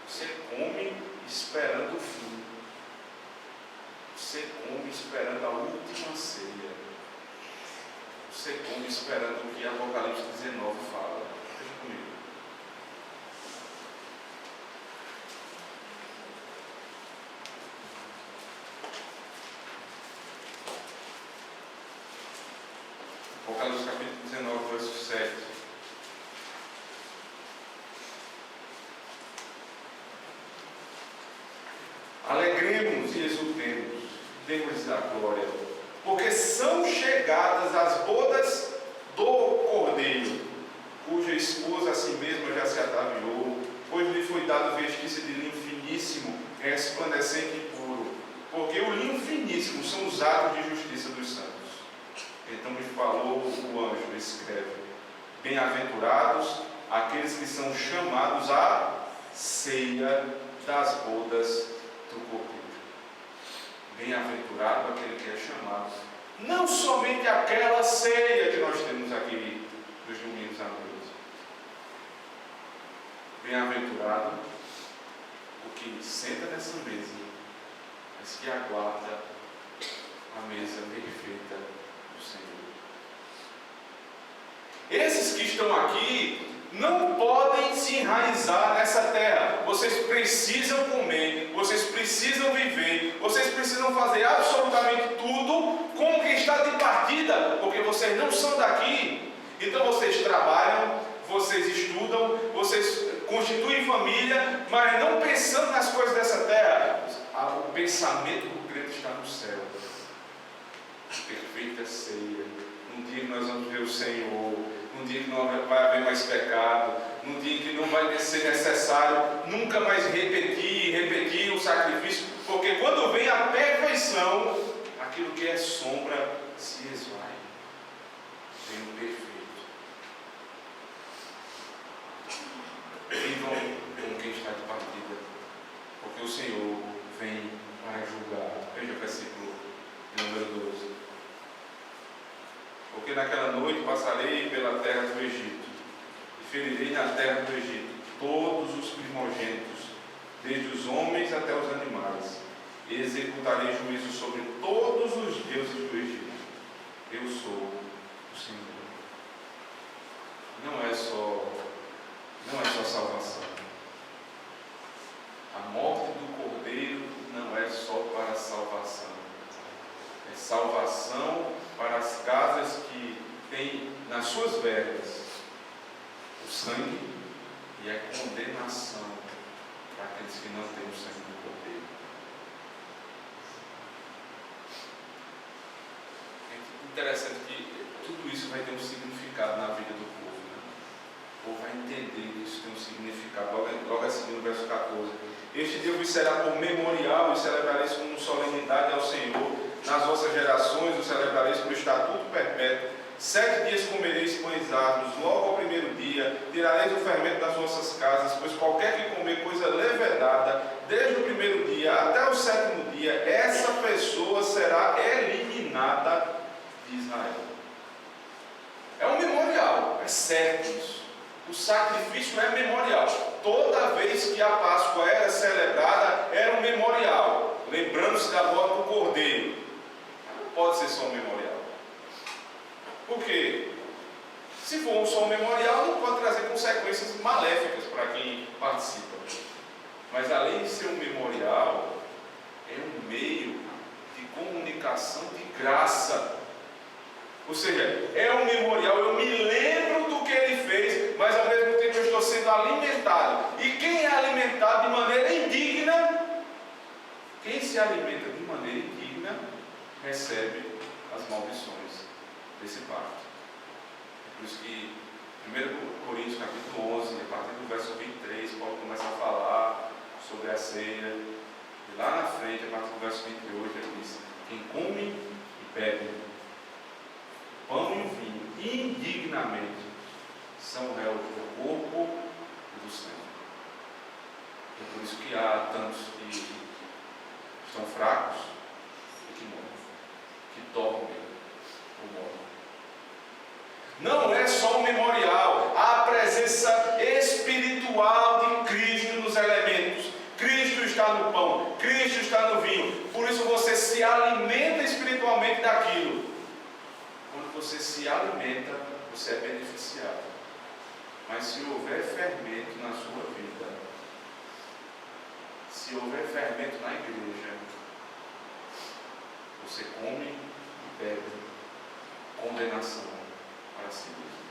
Você come esperando o fim. Você come esperando a última ceia. Você come esperando o que Apocalipse 19 fala. Veja comigo. Apocalipse capítulo 19, verso 7. Alegremos e exultemos, demos a glória, porque são chegadas as bodas do Cordeiro, cuja esposa a si mesma já se ataviou, pois lhe foi dado vestir-se de linho finíssimo, resplandecente e puro, porque o linho finíssimo são os atos de justiça dos santos. Então me falou o anjo, escreve: bem-aventurados aqueles que são chamados à ceia das bodas do Cordeiro. Bem-aventurado aquele que é chamado, não somente aquela ceia que nós temos aqui nos domingos à noite. Bem-aventurado o que senta nessa mesa, mas que aguarda a mesa perfeita do Senhor. Esses que estão aqui não podem se enraizar nessa terra. Vocês precisam comer, vocês precisam viver, vocês precisam fazer absolutamente tudo como quem está de partida, porque vocês não são daqui. Então vocês trabalham, vocês estudam, vocês constituem família, mas não pensando nas coisas dessa terra. O pensamento do crente está no céu. Perfeita ceia. Um dia que nós vamos ver o Senhor, um dia que não vai haver mais pecado, num dia que não vai ser necessário nunca mais repetir o sacrifício, porque quando vem a perfeição, aquilo que é sombra se esvai. Vem o perfeito. porque naquela noite passarei pela terra do Egito, e ferirei na terra do Egito todos os primogênitos, desde os homens até os animais, e executarei juízo sobre todos os deuses do Egito. Eu sou o Senhor. Não é só salvação. A morte do Cordeiro não é só para a salvação. É salvação para as casas que têm nas suas vegas o sangue, e é condenação para aqueles que não têm o sangue do Cordeiro. É interessante que tudo isso vai ter um significado na vida do povo, né? O povo vai entender que isso tem um significado. Logo assim no verso 14: este dia vos será por memorial, e celebrareis como solenidade ao Senhor. Nas vossas gerações o celebrareis por estatuto perpétuo. 7 dias comereis pães árduos, logo ao primeiro dia tirareis o fermento das vossas casas, pois qualquer que comer coisa levedada, desde o primeiro dia até o 7º dia, essa pessoa será eliminada de Israel. É um memorial, é certo isso. O sacrifício é memorial. Toda vez que a Páscoa era celebrada, era um memorial, lembrando-se da morte do Cordeiro. Não pode ser só um memorial. Por quê? Se for só um memorial, não pode trazer consequências maléficas para quem participa. Mas além de ser um memorial, é um meio de comunicação de graça. Ou seja, é um memorial, eu me lembro do que ele fez, mas ao mesmo tempo eu estou sendo alimentado. E quem é alimentado de maneira indigna, quem se alimenta de maneira indigna, recebe as maldições desse pacto. É por isso que 1 Coríntios capítulo 11, a partir do verso 23, Paulo começa a falar sobre a ceia. E lá na frente, a partir do verso 28, ele diz: quem come e bebe o pão e o vinho indignamente são réus do corpo e do sangue. É por isso que há tantos que estão fracos e que morrem, que dormem ou morrem. Não é só um memorial, há a presença espiritual de Cristo nos elementos. Cristo está no pão, Cristo está no vinho. Por isso você se alimenta espiritualmente daquilo. Quando você se alimenta, você é beneficiado. Mas se houver fermento na sua vida, se houver fermento na igreja, você come e bebe condenação para si mesmo.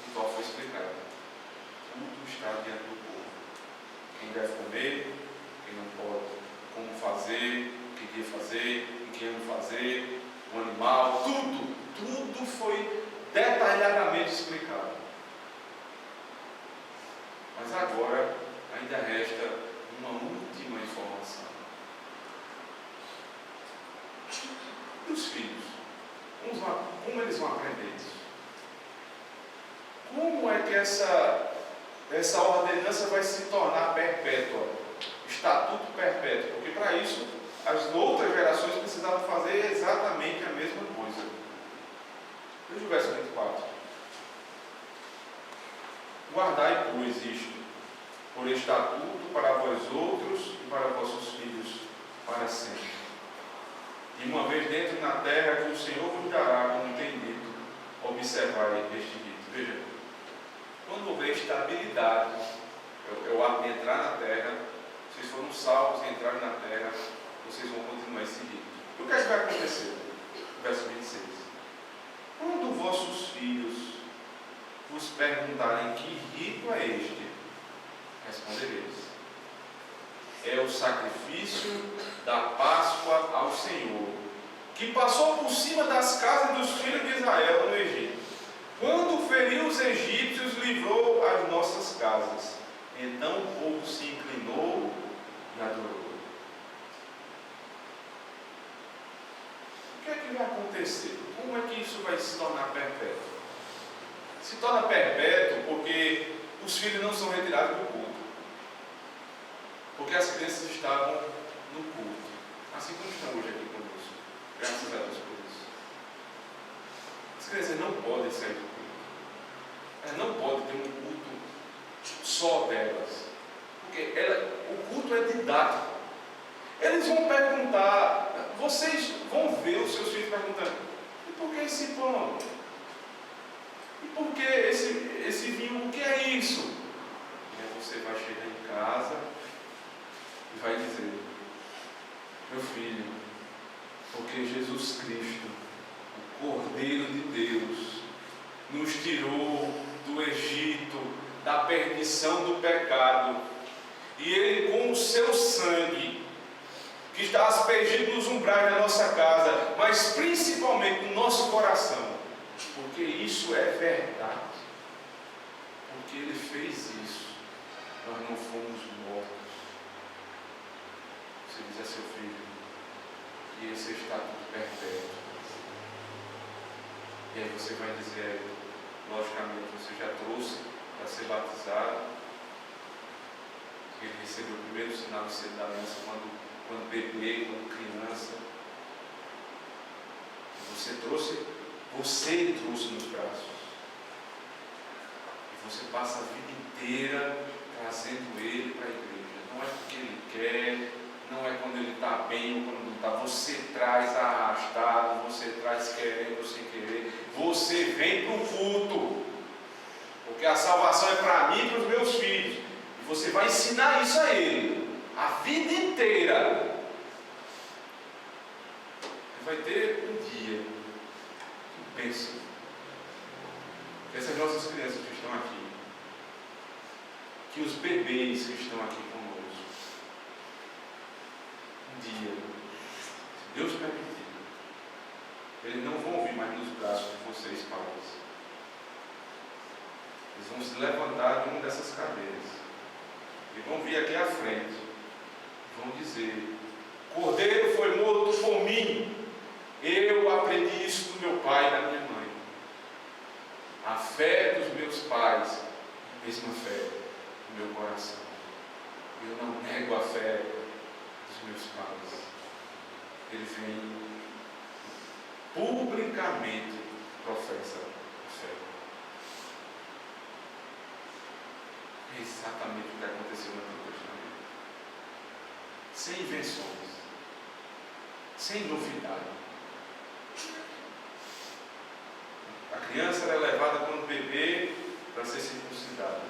Então foi explicado. Tudo está diante do povo. Quem deve comer, quem não pode, como fazer, o que dia fazer, o que não fazer, o animal, tudo foi detalhadamente explicado. Mas agora ainda resta uma última informação. E os filhos? Como eles vão aprender isso? Como é que essa ordenança vai se tornar perpétua? Estatuto perpétuo. Porque para isso, as outras gerações precisavam fazer exatamente a mesma coisa. Veja o verso 24. Guardai, pois, isto por estatuto para vós outros e para vossos filhos para sempre. E uma vez dentro na terra que o Senhor vos dará, como tem dito, observai este rito. Veja, quando houver estabilidade, eu entrar na terra, vocês foram salvos e entraram na terra, vocês vão continuar esse rito. E o que vai acontecer? Verso 26. Quando vossos filhos vos perguntarem que rito é este, respondereis: é o sacrifício da Páscoa ao Senhor, que passou por cima das casas dos filhos de Israel no Egito. Quando feriu os egípcios, livrou as nossas casas. Então o povo se inclinou e adorou. O que é que vai acontecer? Como é que isso vai se tornar perpétuo? Se torna perpétuo porque os filhos não são retirados do culto. Porque as crianças estavam no culto. Assim como estão hoje aqui conosco. não podem sair do culto. Elas não podem ter um culto só delas. Porque o culto é didático. Eles vão perguntar, vocês vão ver os seus filhos perguntando: e por que esse pão? E por que esse vinho? O que é isso? E aí você vai chegar em casa e vai dizer: meu filho, porque Jesus Cristo, o Cordeiro de Deus, nos tirou do Egito, da perdição do pecado, e Ele, com o seu sangue, que está aspergido nos umbrais da nossa casa, mas principalmente no nosso coração, porque isso é verdade, porque Ele fez isso, nós não fomos mortos. Você diz a seu filho que esse estatuto perpétuo, e aí você vai dizer, logicamente, você já trouxe para ser batizado, ele recebeu o primeiro sinal de cidadania quando bebê, quando criança. Você trouxe nos braços. E você passa a vida inteira trazendo ele para a igreja. Não é porque ele quer, não é quando ele está bem ou quando não está. Você traz arrastado, você traz querendo ou sem querer. Você vem para o culto. Porque a salvação é para mim e para os meus filhos. E você vai ensinar isso a ele a vida inteira. Ele vai ter um dia. Pensa. Essas nossas crianças que estão aqui, que os bebês que estão aqui conosco, um dia, se Deus permitir, eles não vão vir mais nos braços de vocês, pais. Eles vão se levantar de uma dessas cadeiras e vão vir aqui à frente. Vão dizer: Cordeiro foi morto por mim. Eu aprendi isso do meu pai e da minha mãe. A fé dos meus pais, a mesma fé do meu coração. Eu não nego a fé dos meus pais. Ele vem publicamente professa a fé. É exatamente o que aconteceu no Antigo Testamento. Sem invenções, sem novidade. A criança era levada quando bebê para ser circuncidada.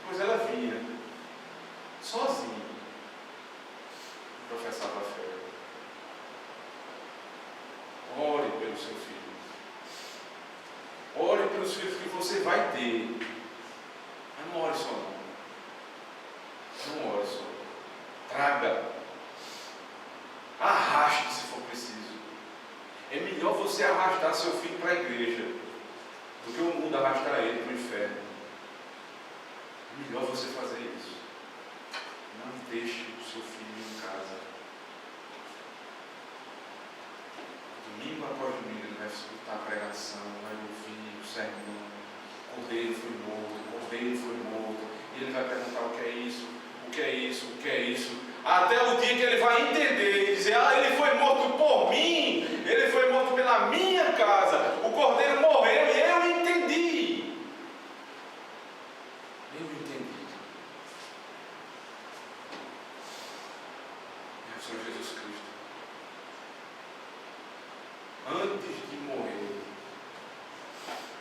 Depois ela vinha, sozinha, e professava a fé. Ore pelo seu filho. Ore pelos filhos que você vai ter. Mas não ore só não. Não ore só. Traga. Arraste se for preciso. É melhor você arrastar seu filho para a igreja do que o mundo arrastar ele para o inferno. É melhor você fazer isso. Não deixe o seu filho em casa. Domingo após domingo ele vai escutar a pregação, vai ouvir o sermão. O cordeiro foi morto, o cordeiro foi morto. E ele vai perguntar: o que é isso? O que é isso? O que é isso? Até o dia que ele vai entender e dizer: ele foi morto por mim, ele foi morto pela minha casa, o cordeiro morreu e eu entendi. Eu entendi. É o Senhor Jesus Cristo. Antes de morrer,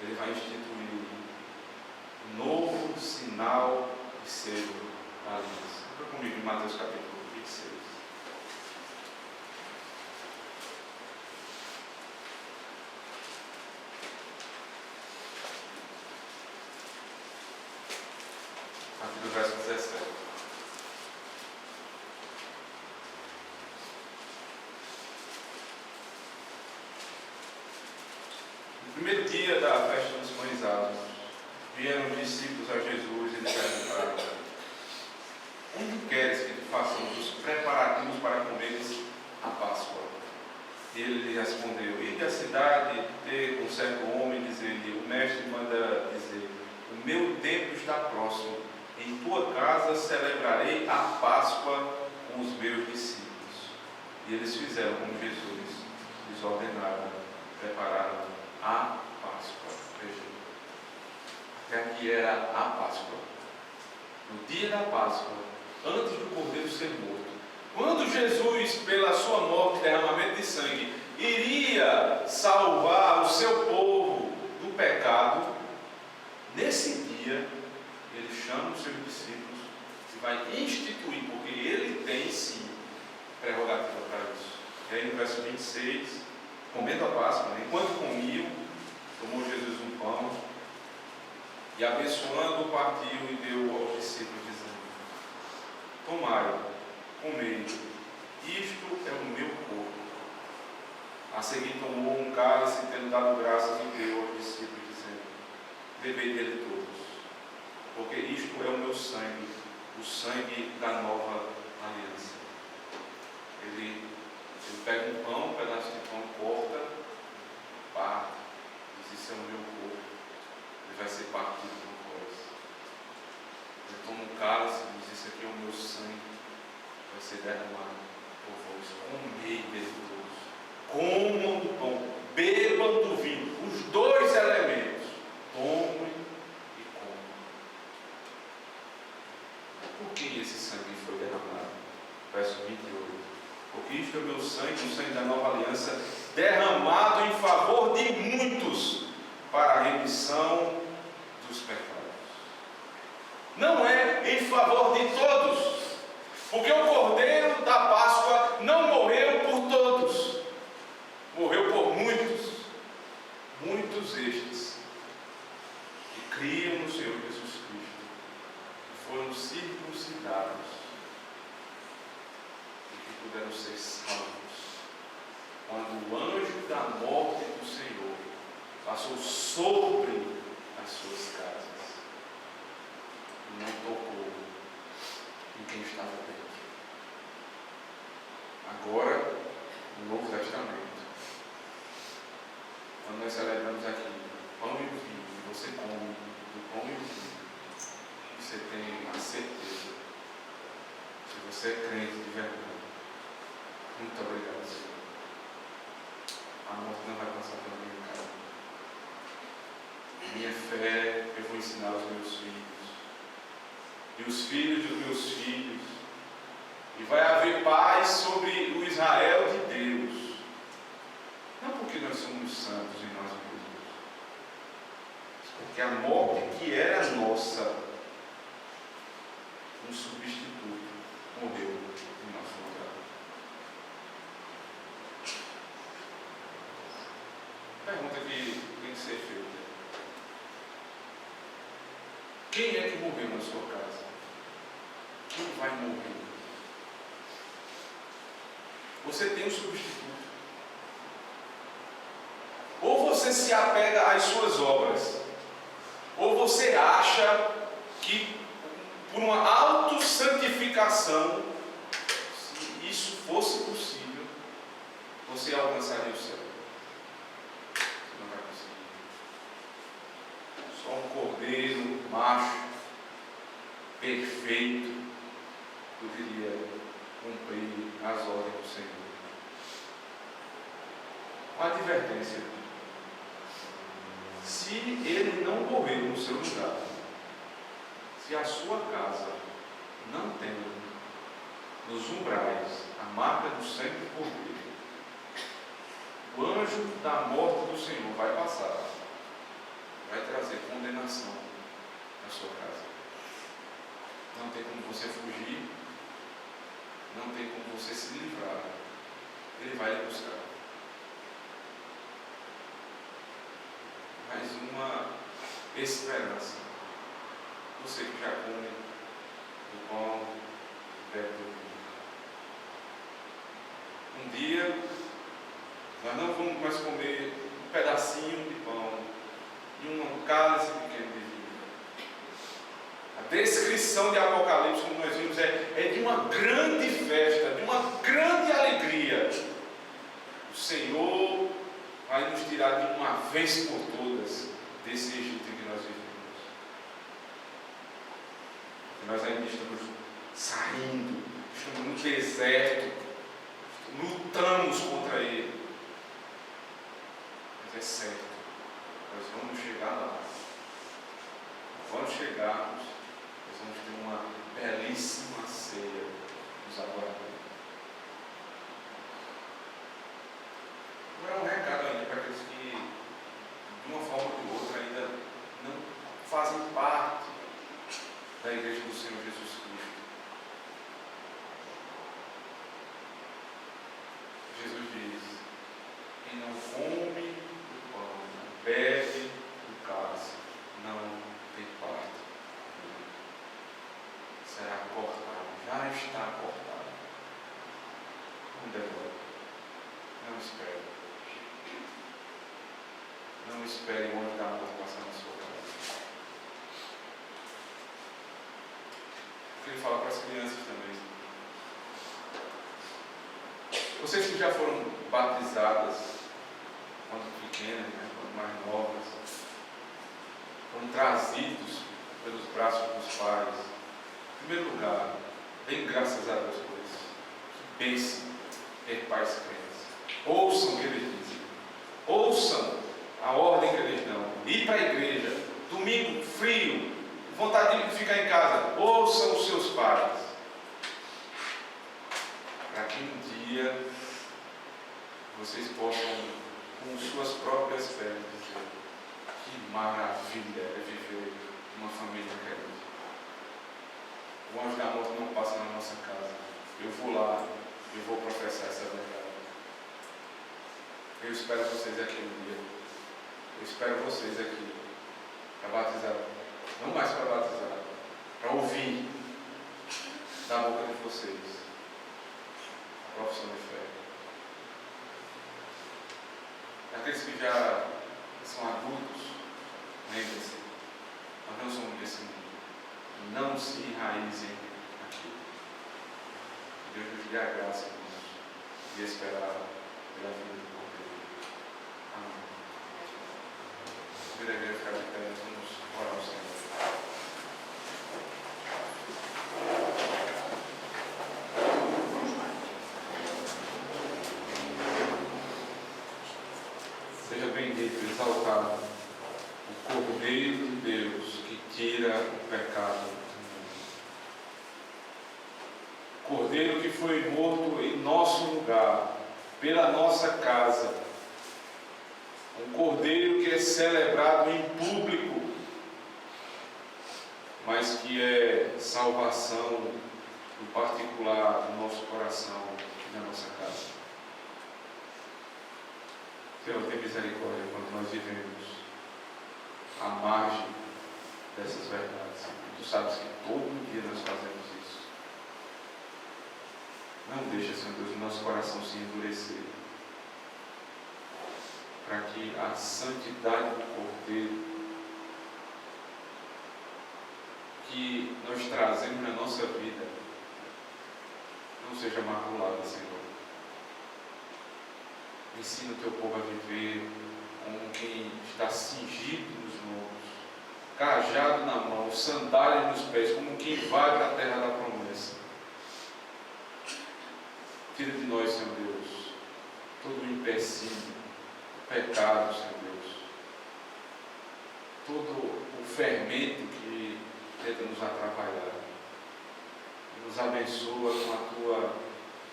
ele vai instituir um novo sinal de selo da aliança. Abra comigo em Mateus capítulo 26. A partir do verso 17. No primeiro dia da festa dos pães asmos, vieram os discípulos a Jesus e lhe perguntaram: onde queres que façamos os preparativos para comeres a Páscoa? E ele lhe respondeu: ide à cidade ter um certo homem e dizer-lhe: o mestre manda dizer, o meu tempo está próximo, em tua casa celebrarei a Páscoa com os meus discípulos. E eles fizeram como Jesus lhes ordenara, prepararam a Páscoa. Veja, até aqui era a Páscoa. No dia da Páscoa, antes do Cordeiro ser morto, quando Jesus, pela sua morte e derramamento de sangue, iria salvar o seu povo do pecado, nesse dia, ele chama os seus discípulos e vai instituir, porque ele tem sim prerrogativa para isso. E aí no verso 26, comendo a Páscoa, enquanto comiam, tomou Jesus um pão e abençoando, partiu e deu aos discípulos, dizendo: tomai, comei, isto é o meu corpo. A seguir tomou um cálice, tendo dado graças, e deu aos discípulos, dizendo: bebei dele todos, porque isto é o meu sangue, o sangue da nova aliança. Ele pega um pão, um pedaço de pão, corta, parte, diz: isso é o meu corpo, ele vai ser partido por vós. Ele toma um cálice e diz: isso aqui é o meu sangue, vai ser derramado por vós. Comei dele todos, comam do pão, bebam do vinho, os dois elementos, tomem e comam. Por que esse sangue foi derramado? Verso 28. Porque isto é o meu sangue, o sangue da nova aliança, derramado em favor de muitos, para a remissão dos pecados. Não é em favor de todos, porque o Cordeiro da Páscoa não morreu por todos, morreu por muitos. Muitos estes que criam no Senhor Jesus Cristo, que foram circuncidados e que puderam ser salvos quando o anjo da morte do Senhor passou sobre as suas casas e não tocou em quem estava dentro. Agora, no Novo Testamento, quando nós celebramos aqui pão e vinho, e você come do pão e vinho, você tem a certeza, se você é crente de verdade, muito obrigado, Senhor. A morte não vai passar pela minha casa. Minha fé eu vou ensinar aos meus filhos, e os filhos dos meus filhos, e vai haver paz sobre o Israel de Deus. Não porque nós somos santos em nós mesmos, mas porque a morte que era nossa, um substituto, morreu em nosso lugar. Pergunta que tem que ser feita: quem é que morreu na sua casa? Quem vai morrer? Você tem um substituto. Ou você se apega às suas obras, ou você acha que por uma autossantificação, se isso fosse possível, você alcançaria o céu. Você não vai conseguir. Só um cordeiro macho, perfeito, poderia cumprir as ordens do Senhor. Uma advertência: se ele não morrer no seu lugar, se a sua casa não tem nos umbrais a marca do sangue do Cordeiro, o anjo da morte do Senhor vai passar, vai trazer condenação na sua casa. Não tem como você fugir, não tem como você se livrar. Ele vai lhe buscar. Mais uma esperança. Você que já come do pão, bebe do vinho. Um dia, nós não vamos mais comer um pedacinho de pão e um cálice pequeno de vinho. A descrição de Apocalipse, como nós vimos, é de uma grande festa, de uma grande alegria. O Senhor vai nos tirar de uma vez por todas desse Egito em que nós vivemos. E nós ainda estamos saindo, estamos no deserto, lutamos contra ele. Mas é certo, Nós vamos chegar lá. Quando chegarmos, nós vamos ter uma belíssima ceia nos aguardando. Agora, um recado ainda para aqueles que, de uma forma ou de outra, ainda não fazem parte da Igreja do Senhor Jesus Cristo. Jesus diz: quem não come do pão, não bebe do cálice, não tem parte dele. Será cortado, já está cortado. Não demore, não espere. Não espere o anjo da morte passar na sua casa. Eu queria falar para as crianças também. Vocês que já foram batizadas quando pequenas, quando mais novas, foram trazidos pelos braços dos pais. Em primeiro lugar, deem graças a Deus por isso. Que bênção ter pais crentes. Ouçam o que eles dizem. Ouçam a ordem que eles dão. Ir para a igreja, domingo frio, vontade de ficar em casa. Ouçam os seus pais. Para que um dia vocês possam, com suas próprias pernas, dizer: que maravilha é viver uma família crente. O anjo da morte não passa na nossa casa. Eu vou lá, eu vou professar essa verdade. Eu espero vocês aqui um dia. Eu espero vocês aqui para batizar. Não mais para batizar, para ouvir da boca de vocês a profissão de fé. Aqueles que já são adultos, lembrem-se, nós não somos desse mundo. Não se enraizem aqui. Que Deus nos dê a graça de esperar pela vida do Cordeiro. Amém. Primeira igreja ficar de pé, vamos orar ao Senhor. Seja bendito, exaltado, o Cordeiro de Deus que tira o pecado do mundo. Cordeiro que foi morto em nosso lugar, pela nossa casa. Um Cordeiro que é celebrado em público, mas que é salvação no particular do nosso coração e da nossa casa. Senhor, tem misericórdia quando nós vivemos à margem dessas verdades. Tu sabes que todo dia nós fazemos isso. Não deixa, Senhor Deus, o nosso coração se endurecer, para que a santidade do Cordeiro que nós trazemos na nossa vida não seja maculada, Senhor. Ensina o teu povo a viver como quem está cingido nos lombos, cajado na mão, sandálias nos pés, como quem vai para a terra da promessa. Tira de nós, Senhor Deus, todo o empecilho, o pecado, Senhor Deus, todo o fermento que tenta nos atrapalhar. Nos abençoa com a tua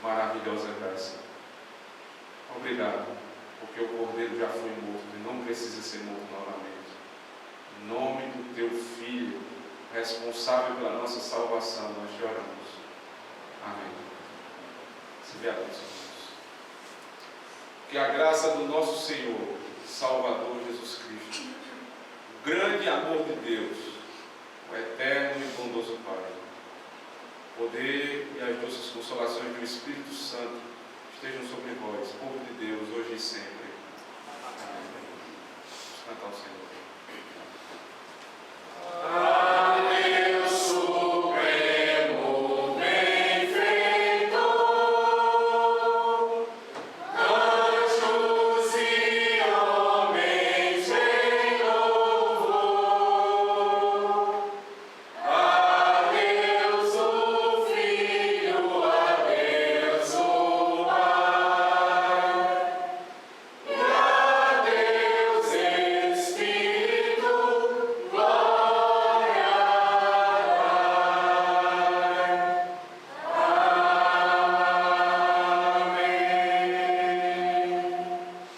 maravilhosa graça. Obrigado, porque o Cordeiro já foi morto e não precisa ser morto novamente. Em nome do teu Filho, responsável pela nossa salvação, nós te oramos. Amém. Se vê a Deus. Que a graça do nosso Senhor, Salvador Jesus Cristo, o grande amor de Deus, o eterno e bondoso Pai, o poder e as doces consolações do Espírito Santo estejam sobre vós, povo de Deus, hoje e sempre. Amém. Vamos cantar ao Senhor.